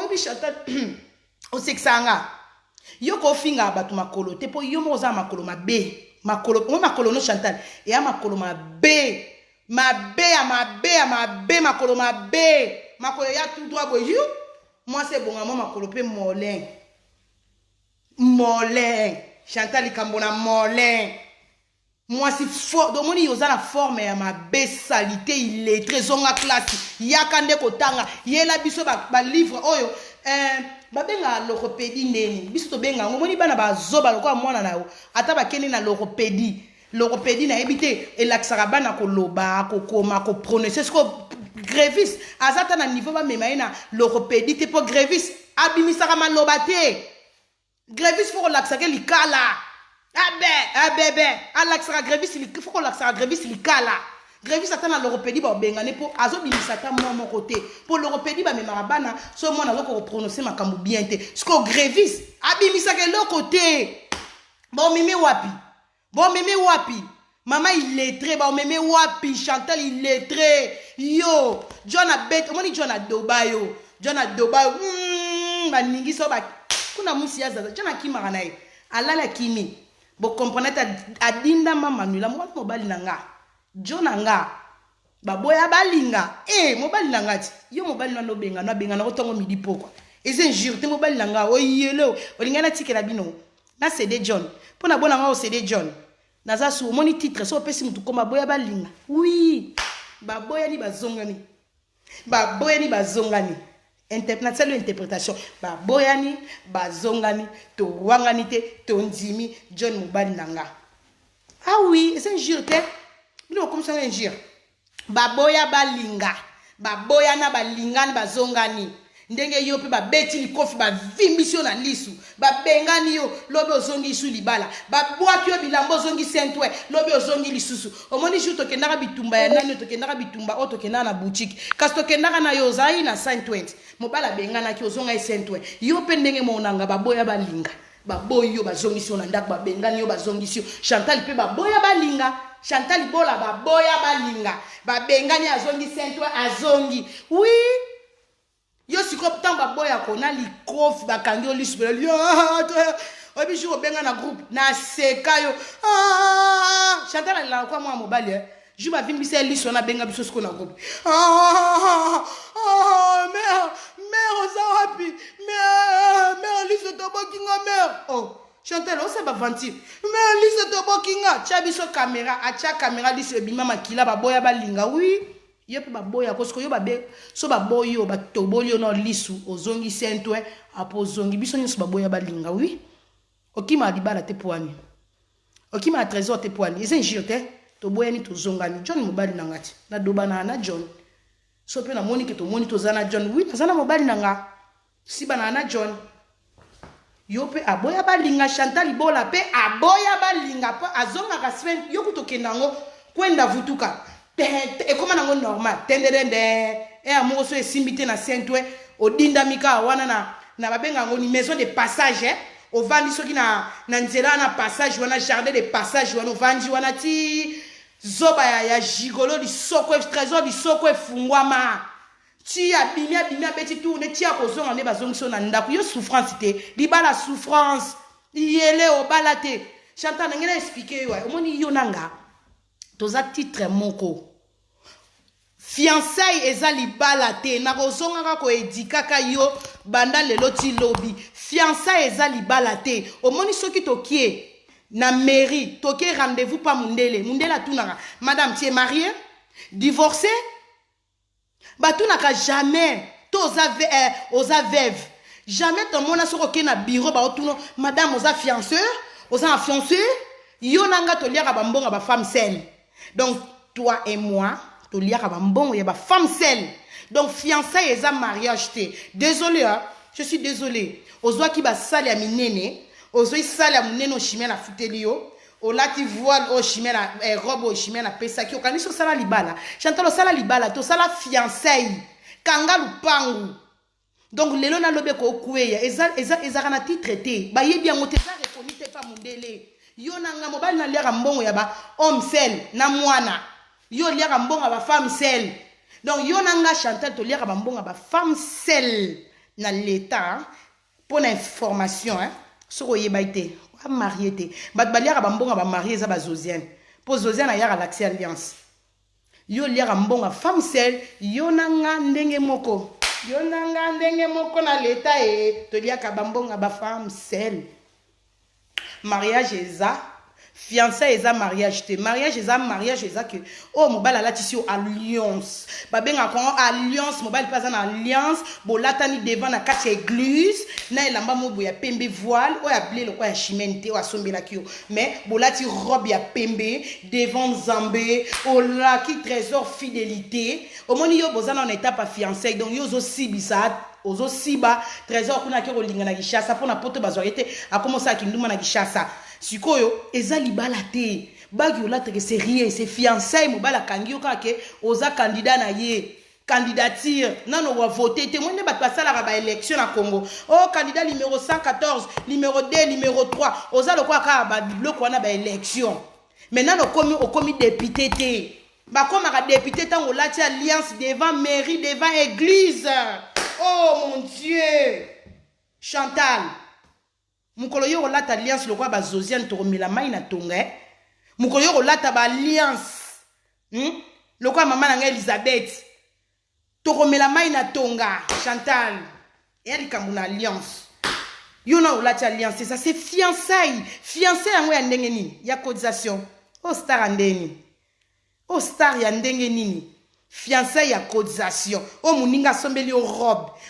obi Chantal o sexanga yo ko finga batu makolo te po yo moza makolo mabe makolo no Chantal e ya makolo mabe makolo ya tout droit boyu moi c'est bon moi makolo pe molin Chantal ikambona molin moi c'est fort donc moni yoza la forme ya mabe salité il est très zonga classe yakande kotanga yela biso ba livre oyo babenga logopédie neni biso to benga ngomoni bana bazoba lokwa mwana na yo ata bakene na logopédie na ebité elaksaka bana koloba kokoma ko prononcer ce ko grévis azata na niveau ba mema na logopédie te po grévis abimisaka maloba te grévis faut relaxer likala bébé alaksaka grévis faut relaxer grévis likala grévis atana logopédie ba bengane po azobimisa ta mo côté po logopédie ba memara bana so mona zoko prononcer makambu bien te sko grévis abimisa ke lo côté bon meme wapi mama il est très bon meme wapi Chantal il est très yo John adobayo maningi so ba kuna musi yaza John akimara nae alala kimi bo comprendre adinda mama nula mobali nanga Jonanga baboya balinga mobali nanga ti yo mobali na lobenga na benga na kotongo midi pokwa eze injure te mobali nanga oyelo olinga na tikela bino na CD John pona bona nga o CD John naza su moni titre so pesi mutu koma boya balinga oui baboya ni bazongani interprétation baboya ni bazongani to wangani te to ndimi John mobali nanga oui eze injure te bino comme ça injure baboya balinga baboya na balingani bazongani ndenge yo pe babeti likofi bavimbisi yo na lisu babengani yo lobi ozongi isu libala babwaki yo bilambo ozongi sentwe lobi ozongi lisusu omoni jour tokendaka bitumba ya nani tokendaka bitumba oyo tokendaka na boutique kasi tokendaka na yo ozalaki na 120 mobala abenganaki ozonga sentwe yo pe ndenge monanga baboya balinga baboyi yo bazongisi yo na ndako babengani yo bazongisi yo Chantal pe baboya balinga Chantal bola baboya balinga babengani azongi sentwe azongi oui yo siko tant baboya kona likofi bakangi yo lisu bela yo obi jour benga na groupe na seka yo Chantal la kwa mwa mobali jour ba vimbisa lisu na benga biso siko na groupe mère ozawapi mère lisu tobokinga mère oh Chantal on se ba vantir mère lisu tobokinga cha biso caméra acha caméra lisu ebima makila baboya balinga oui yo pe baboya kosko yo babe so baboyi yo batoboli yo na lisu ozongi sentwe apo ozongi biso nyonso baboya balinga oui okima libala te poani okima trésor te poani eza injure te toboya ni tozongani John mobali na ngati na dobana na John so pe na moni ke to moni tozana John oui tozana mobali na nga si bana na John yo pe aboya balinga Chantal bola pe aboya balinga po azonga ka sven yo kutokendango kwenda vutuka et comment on est normal tendende et amour so esimbité na sentwe odinda mika wana na babenga ngoni maison de passage au vandi soki na nzela na passage wana jardin de passage wana vandi wana ti zoba ya gigolo di soko trésor di soko efungwama ti abimia beti tourne ti akozonga ne bazongiso na ndako yo souffrance te libala souffrance yele obalate Chantal ngena expliquer yo omoni yo nanga toza titre moko fiançailles eza libala te na kozonga ko edikaka yo banda lelo ti lobi fiançailles eza libala te omoni soki tokie na mairie tokie rendez-vous pa mundele atunaka madame tu es mariée divorcée batunaka jamais oza veuve jamais tomona soko ke na bureau ba otuno madame oza fianceur oza fiancé yo nanga toliaka bambonga ba femme seule. Donc, toi et moi, tu lias à bon, il y a une femme seule. Donc, fiançailles et un mariage. Désolé, hein? Je suis désolé. Ozo qui va saler à minene, ozo saler à minene au chimène à futelio, au lati voile au chimène à robe au chimène à pesa qui au caniso sala libala. Chantal au sala libala, to sala fiançailles. Kangalu pangu. Donc, les lona lobe ko koué, ezarana traité. Ba yebi en moteza reconnu te pas mundele. Yo nanga mobali na liaka mbongo ya ba homme seul na mwana yo liaka mbongo ba femme seule donc yo nanga Chantal to liaka mbongo ba femme seule na l'état pour information hein soko yebaité wa marié te ba liaka mbongo ba marié za ba Zosiane pour Zosiane ya l'accès alliance yo liaka mbongo femme seule yo nanga ndenge moko na l'état to liaka mbongo ba femme seule. Mariage eza fiançailles eza mariage te mariage eza que oh mobala la tisi alliance babenga ko alliance mobile pas en alliance bolatani devant na kati église na elamba mobo ya pembe voile o ya blé lokwa ya chimène te o asombela kio mais bolati robe ya pembe devant Zambé o laki trésor fidélité au moni yo bozana en étape fiançailles donc yo zo sibisa ozo siba trésor kuna ke kolinga na Kishasa pona poto bazorete a commencé à kinduma na Kishasa sikoyo eza libala te bagi olate que c'est rien c'est fiançailles mobala kangi okake oza candidat na ye candidature nano wa voter te mwende bat pasala ba élection na Congo oh candidat numéro 114 numéro 2 numéro 3 oza lokwa ka ba bloc wana ba élection maintenant okomi député te ba komaka député tango lati alliance devant mairie devant église. Oh mon Dieu! Chantal, mukolo yo lata alliance lokwa ba Zosiane to komela mai na tonga. Mukolo yo lata ba alliance. Lokwa mama na Elisabeth. To komela mai na tonga, Chantal. Eri kambuna alliance. Yo na lata alliance, ça c'est fiançailles. Fiançailles yango ya ndenge nini? Ya cotisation. O star andeni. O star ya ndenge nini? Fiançailles ya cotisation. O muninga sombeli o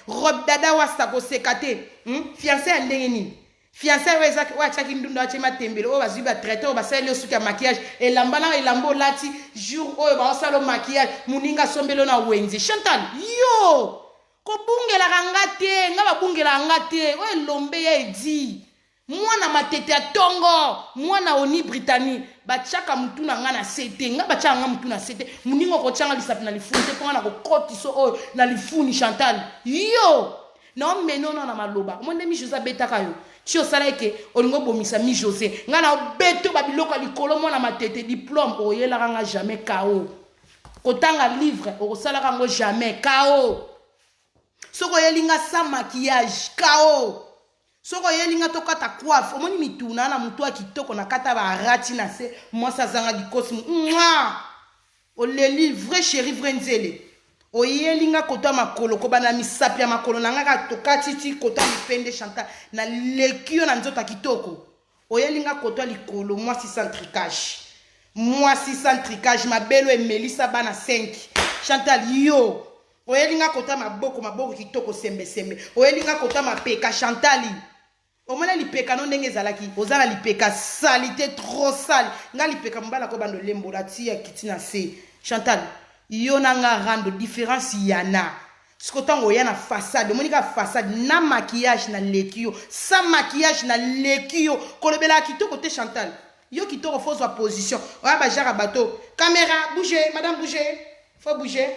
robe dada wasta ko sekate. Fiançailles ya ndenge nini? fiancé ouais tchaki ndunda chema tembele o bazui ba traiter o basali o suka maquillage et lambana et lambo lati jour o ba salo maquillage muninga sombelo na wenzi Chantal yo ko bungela rangate nga ba bungela ngate o lombe ya edi mwana matete ya tongo mwana oni Britannie bachaka mutuna nga na sete nga bachaka nga mutuna sete muningo ko changa lisapi na lifuni te ponga na ko kotiso o na lifuni Chantal yo non mais non na maloba monde mi José betaka yo ti osala ke olingo bomisa mi José nga na beto babiloko likolo mwana matete diplôme oyelaka nga jamais KO kotanga livre okosalaka ngo jamais KO soko yelinga sans maquillage KO soko yelinga tokata coiffe omoni mituna na mutu akitoko na kata ba rati na se mwasa zanga dikosi mwa oleli vrai chéri vrai nzele oyelinga kota makolo ko bana misapi ya makolo nanga ka tokatiti kota mipende Chantal na lekio na nzota kitoko oyelinga kota likolo mwasi sans tricage mabelo e Melissa bana 5 Chantal yo oyelinga kota maboko kitoko sembe oyelinga kota mapeka Chantal omona lipeka no ndenge ezalaki ozala lipeka salité trop sale nga lipeka mbala ko bando lembola tia kitina se Chantal yo nanga rando différence yana sikotango yana façade monika façade na maquillage na lekio sans maquillage na lekio kolobela kitoko te Chantal yo kitoko faut sa position oya ba jara bateau caméra bougez madame bougez faut bouger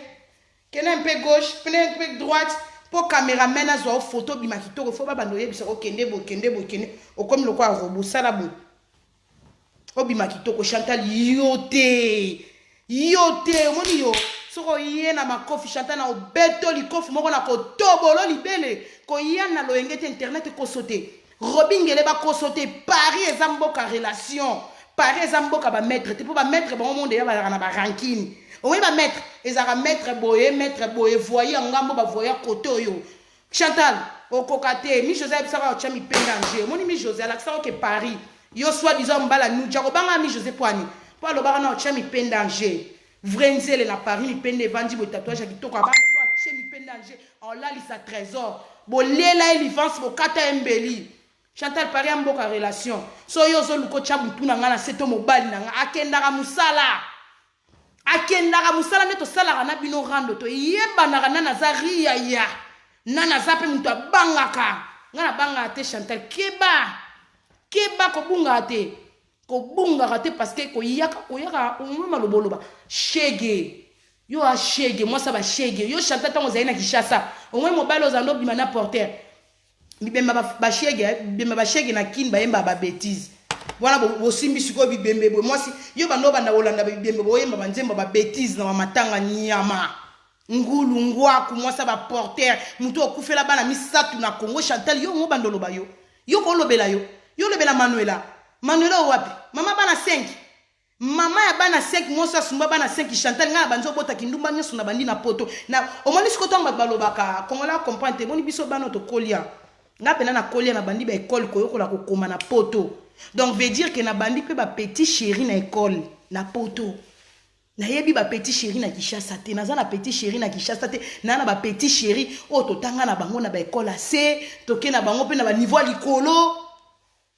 kena un peu gauche prenez un peu droite pour caméraman azo photo bima kitoko faut ba bando yebisa okende okomi lokwa robo sala bo obima kitoko Chantal yote omoni yo soko yena makofi Chantal na obeto likofi moko na kotobolo libele ko yana loyengete internet ko sauter robingele ba ko sauter Paris ezamboka relation Paris ezamboka ba maître te pour ba maître ba monde ya ba na ba ranking oui ba maître ezara maître boye voyer ngambo ba voyer côté oyo Chantal okokate mi José bisaka cha mi pendanger moni mi José alaxa ke Paris yo soit disant mbala nous jako banga mi José poani po lo banga na cha mi pendanger vrai nzele na Paris mi pende vandi bo tatouage ya kitoko ba so cha mi pendanger on la lisa trésor bo lela elivance bo kata embeli Chantal Paris amboka relation so yo zo luko cha mutu na ngana seto mobali na akendaka musala neto sala na bino rando to yeba na zaria ya nana zape mutu abangaka ngana banga te Chantal keba ko bunga te parce que ko yaka umma loboloba shege yo a shege moi ça va shege yo Chantal tango zaina kishasa omwe mobali ozando bima na porter bibemba ba shege na kin ba yemba ba bêtise wana bo simbi siko bibembe bo mwasi yo bando banda olanda bibembe bo yemba banzemba ba bêtise na matanga nyama ngulu ngwaku mwasa ba porter mutu okufela bana misatu na Congo Chantal yo ngo bando loba yo ko lobela yo lobela Manuela wapi mama bana 5 mama ya bana 5 mwasa sumba bana 5 Chantal nga banzo bota kindumba nyoso na bandi na poto na omoni siko tonga balobaka kongola comprendre boni biso bana to kolia nga pena na kolia na bandi ba école koyokola kokoma na poto donc veut dire que na bandi pe ba petit chéri na école na poto na yebi ba petit chéri na Kishasa te naza na petit chéri na Kishasa te na ba petit chéri o totanga na bango na ba école AC toke na bango pe na ba niveau likolo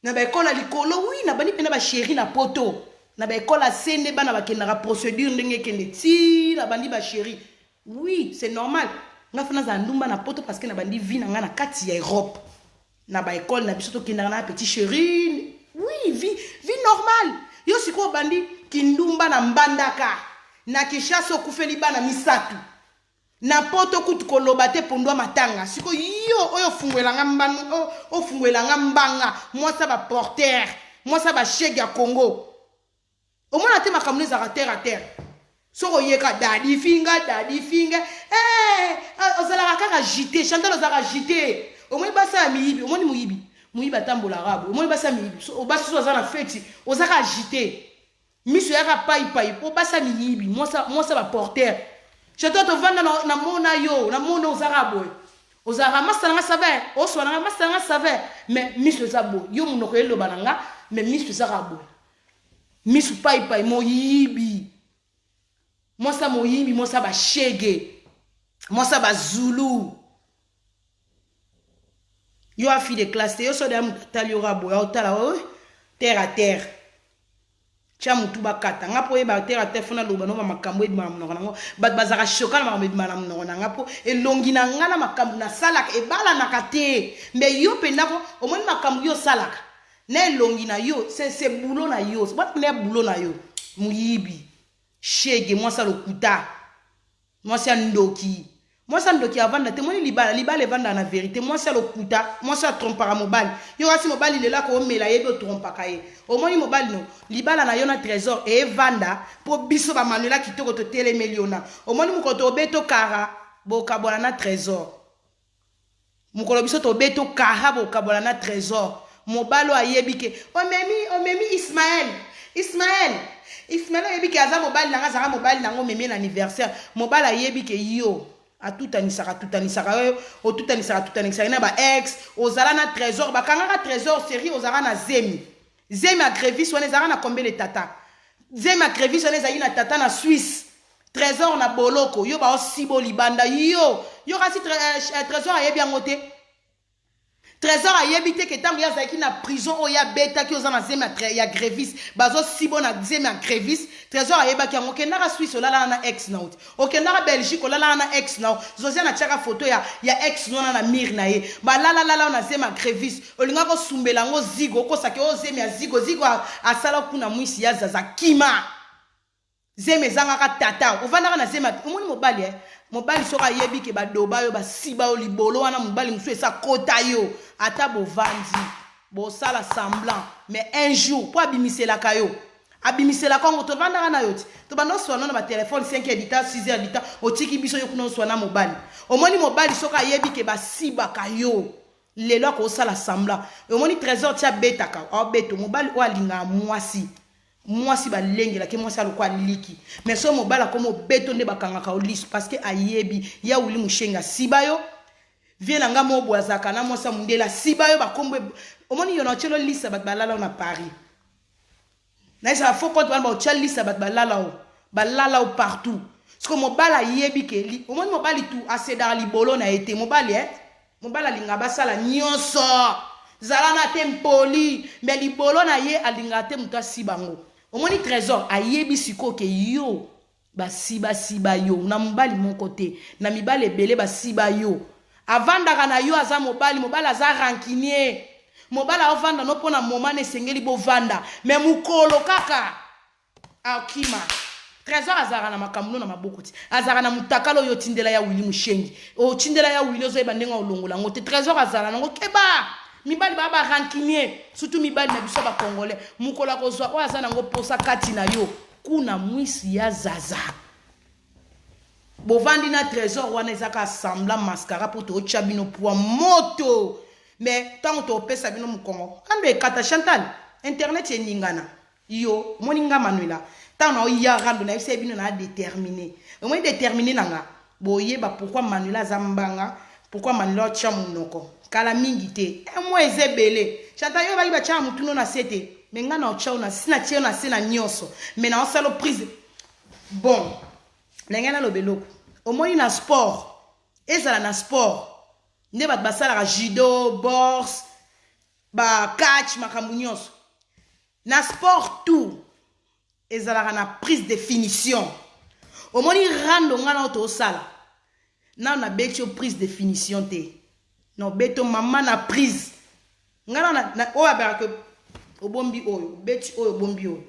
na ba école likolo oui na bandi pe na ba chéri na poto na ba école AC ne bana ba kendaka procédure ndenge kende ti na bandi ba chéri oui c'est normal nga fana za ndumba na poto parce que na bandi vie na nga na kati ya Europe na ba école na biso to kendaka na petit chéri oui vie normale yo siko bandi kindumba na mbandaka na Kishasa okufeli bana misatu na poto kutu koloba te pondwa matanga siko yo oyo fungwelanga mbanga ofungwelanga mbanga mwasa ba porter mwasa ba chèque ya Congo omona te makamune za terre à terre soko yeka dadi finga ozala kaka agité Chantal ozala agité omoni basa ya miyibi omoni muyibi atambola rabo omoni basa miyibi obasi so ozala feti ozaka agité miso yaka pai po basa miyibi mwasa ba porter Chantal to vanda na mona yo na mona ozaka boy ozaka masanga savait oswana masanga savait mais miso za boy yo munoko yelo bananga mais miso zaka boy miso pai moyibi mwasa ba shege mwasa ba zulu Yo a fille de classe, yo so de mutali yo rabo, yo tala terre à terre. Tia mutu bakata nga po eba terre à terre fona loba no makambo e bima mnoko nango bat bazaka choka na makambo e bima mnoko nanga po elongi na nga na makambo na salaka e bala na kate mais yo penda ko au moins makambo yo salaka na elongi na yo c'est boulot na yo what ne boulot na yo muyibi shege moi ça lokuta moi ça ndoki moi ça ndoki avanda te moni libala vanda na vérité moi ça lokuta moi ça trompara mobile yo asi mobile il est là ko mela yebe trompaka ye au moni mobile no libala na yo na trésor e vanda po biso ba manuela kitoko to tele milliona au moni mukoto obeto kara bo kabola na trésor mukolo biso to beto kara bo kabola na trésor mobalo ayebike omemi Ismaël ayebike aza mobile nanga zaka mobile nango memi na anniversaire mobile ayebike yo a tout anisaka o tout anisaka na ba ex ozala na trésor bakanga trésor série ozala na zemi a Grévis on ezala na combien de tata zemi a Grévis on ezali na tata na Suisse trésor na boloko yo ba osibo libanda yo kasi trésor ayebi angote trésor ayebi te ke tango ya zaki na prison o ya beta ki ozana zemi ya Grévis bazo sibo na zemi a Grévis trésor ayeba ki ango kendaka Suisse olala na ex na uti okendaka Belgique olala na ex na zozia na tiaka photo ya ex nona na mir na ye balala na zemi a Grévis olinga ko sumbela ngo zigo ko sake o zemi ya zigo asala kuna mwisi ya zaza kima zemi zanga ka tata ovandaka na zemi omoni mobali soka yebi ke badoba yo basiba yo libolo wana mobali musu esa kota yo ata bovandi bosala semblant mais un jour po abimiselaka yo abimiselaka ngo tovandaka na yo ti tobanda oswana na batelefone 5 heures du temps 6 heures du temps otiki biso yo kuna oswana mobali omoni mobali soka yebi ke basibaka yo lelo akosala semblant omoni trésor tia betaka obeto mobali o alinga mwasi balengela ke mwasi aloko aliki mais so mobala komo beto nde bakangaka oliso parce que ayebi ya uli mushenga sibayo viela nga mo bwazaka na mwasa mundela sibayo bakombo omoni yona chelo lisa bat balala na Paris na isa faut pas ba chelo lisa bat balala o partout parce que mobala yebi ke li omoni mobali tu aseda libolo na été mobali mobala linga basala nyonso zala na tempoli mais libolo na ye alinga te muta sibango omoni trésor ayebi siko ke yo basiba yo na mobali mon côté na mibale belé basiba yo avandaka na yo aza mobali aza rancunier mobali avanda no pona momane sengeli bo vanda mais mukolo kaka akima trésor azara na makambo na maboko ti azara na mutakalo yo tindela ya wili mushengi o tindela ya wili ozo ebandenga olongola ngote trésor azara nango keba mibali baba rancunier surtout mibali na biso ba congolais mukola kozwa o azana ngo posa kati na yo kuna mwisi ya zaza bovandi na trésor wana ezaka semblant mascara pour to chabino pour moto mais tant to pesa bino mukongo ando ekata Chantal internet yeningana yo moninga manuela tant na ya rando na ese bino na déterminer au moins déterminer nanga boyeba pourquoi manuela zambanga pourquoi manuela chamunoko kala mingi te moi ezebele Chantal yo bali ba cha mutuno na sete menga na ochao na sina tio na sina nyoso mais na osalo prise bon nengana lobeloko au moins na sport ezala na sport nde bat basala judo boxe ba catch makambo nyonso na sport tout ezala na prise de finition au moins rando ngana auto sala na betio prise de finition te no beto mama na prise ngana na o abaka obombi oyo beti oyo bombi oyo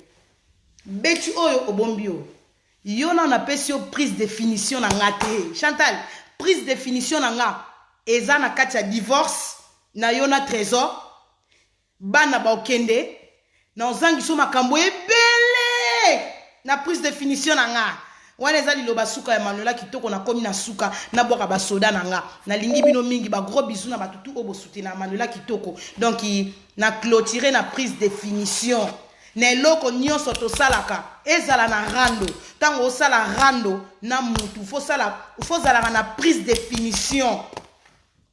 beti oyo obombi oyo yo na pesi yo prise de finition na ngate Chantal prise de finition na nga eza na kati ya divorce na yo na trésor bana ba okende na ozangi so makambo ebele na prise de finition na nga wana eza liloba suka ya Manuela kitoko na komi na suka na boka ba soda na nga na lingi bino mingi ba gros bisous na batutu obo soutenir na Manuela kitoko donc na clôturer na prise de finition na eloko nyonso tosalaka ezala na rando tango osala rando na mutu faut zala na prise de finition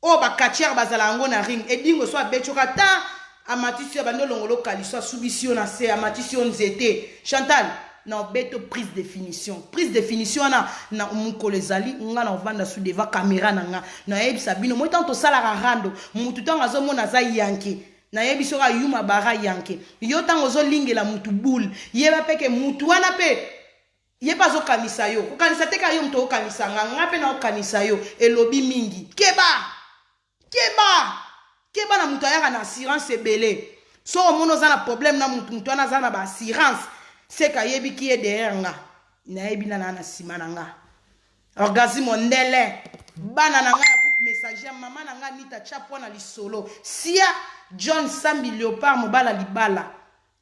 o ba katière bazala ngo na ring edingo so abechoka ta amatisi ya bando longolo kaliso subisio na se amatisi on nzete Chantal na obeto prise définition na mukolo ezali nga na ovanda sous devant caméra na nga na yebisa bino moi tant tosalaka rando mutu ntango azomona aza yanke na yebi soka yuma bara yanke yo ntango ozolingela mutu boule yeba peke mutu wana pe yeba azokanisa yo kokanisa teka yo mutu okanisa nga pe na okanisa yo elobi mingi keba na mutu ayaka na assurance ebele so omona oza na problème na mutu wana aza na baassurance seka yebi ki ye derrière nga nayebi na nsima na nga orgasme ndele bana na nga ya groupe messager mama na nga nita chapo na lisolo sia John Sambi Leopard mobala libala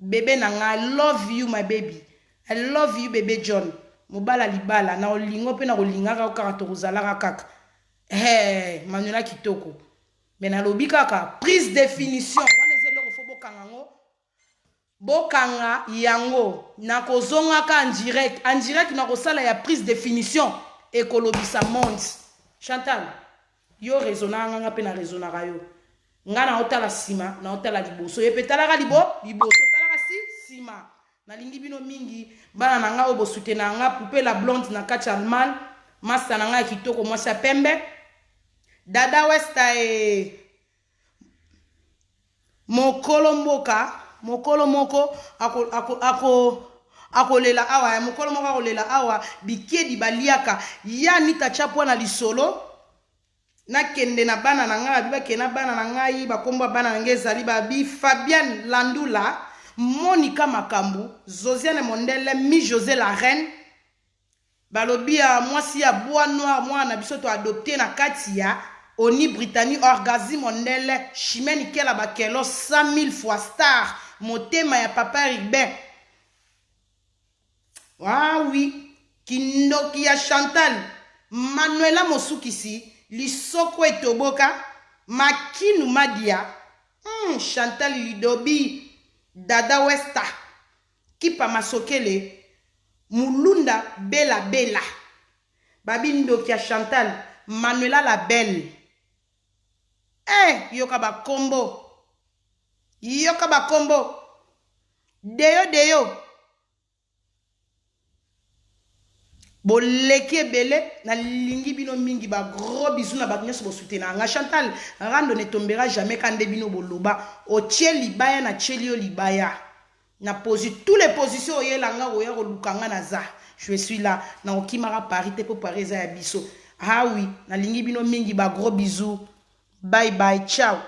bébé na nga I love you my baby I love you bébé John mobala libala na olingo pe na olingaka okaka tokozalaka kaka manuela kitoko mais na lobi kaka prise définition wana ezelo fo bokanga yango na kozongaka en direct na kosala ya prise définition ekolobisa monde Chantal yo raisonnanga nga pe na raisonnaka yo nga na otala sima na otala liboso yepe talaka liboso talaka sima na lingi bino mingi bana na nga obo soutenir nga poupée la blonde na kati almal masa na nga kitoko mwasi ya pembe dada westa mokolo moko akolela awa mokolo moko akolela awa bikedi baliaka ya nita chapo na lisolo nakende na bana na ngai bibake na bana na ngai bakomba bana na ngai ezali babi Fabienne Landula Monica Makambu Josiane Mondele mi José la reine balobi ya mwasi ya bois noir mwana na biso to adopté na kati ya Oni Brittany orgasme Mondele Chimène Kela bakelo 100 000 fois star motema ya papa Ribin. Ah oui, kindoki ya Chantal Manuela Mosukisi Lisoko etoboka Makinu Madia Chantal Lidobi Dada Westa Kipa Masokele Mulunda Bella Babi ndoki ya Chantal Manuela la belle yoka ba combo deyo boleki ebele na lingi bino mingi ba gros bisous na ba nyonso bo soutenir nga Chantal rando ne tombera jamais kande bino boloba o tie libaya na tieli yo libaya na tous les positions oyelanga oya kolukanga na za je suis là na okimara Paris te po Paris ya biso ah oui na lingi bino mingi ba gros bisous bye bye ciao.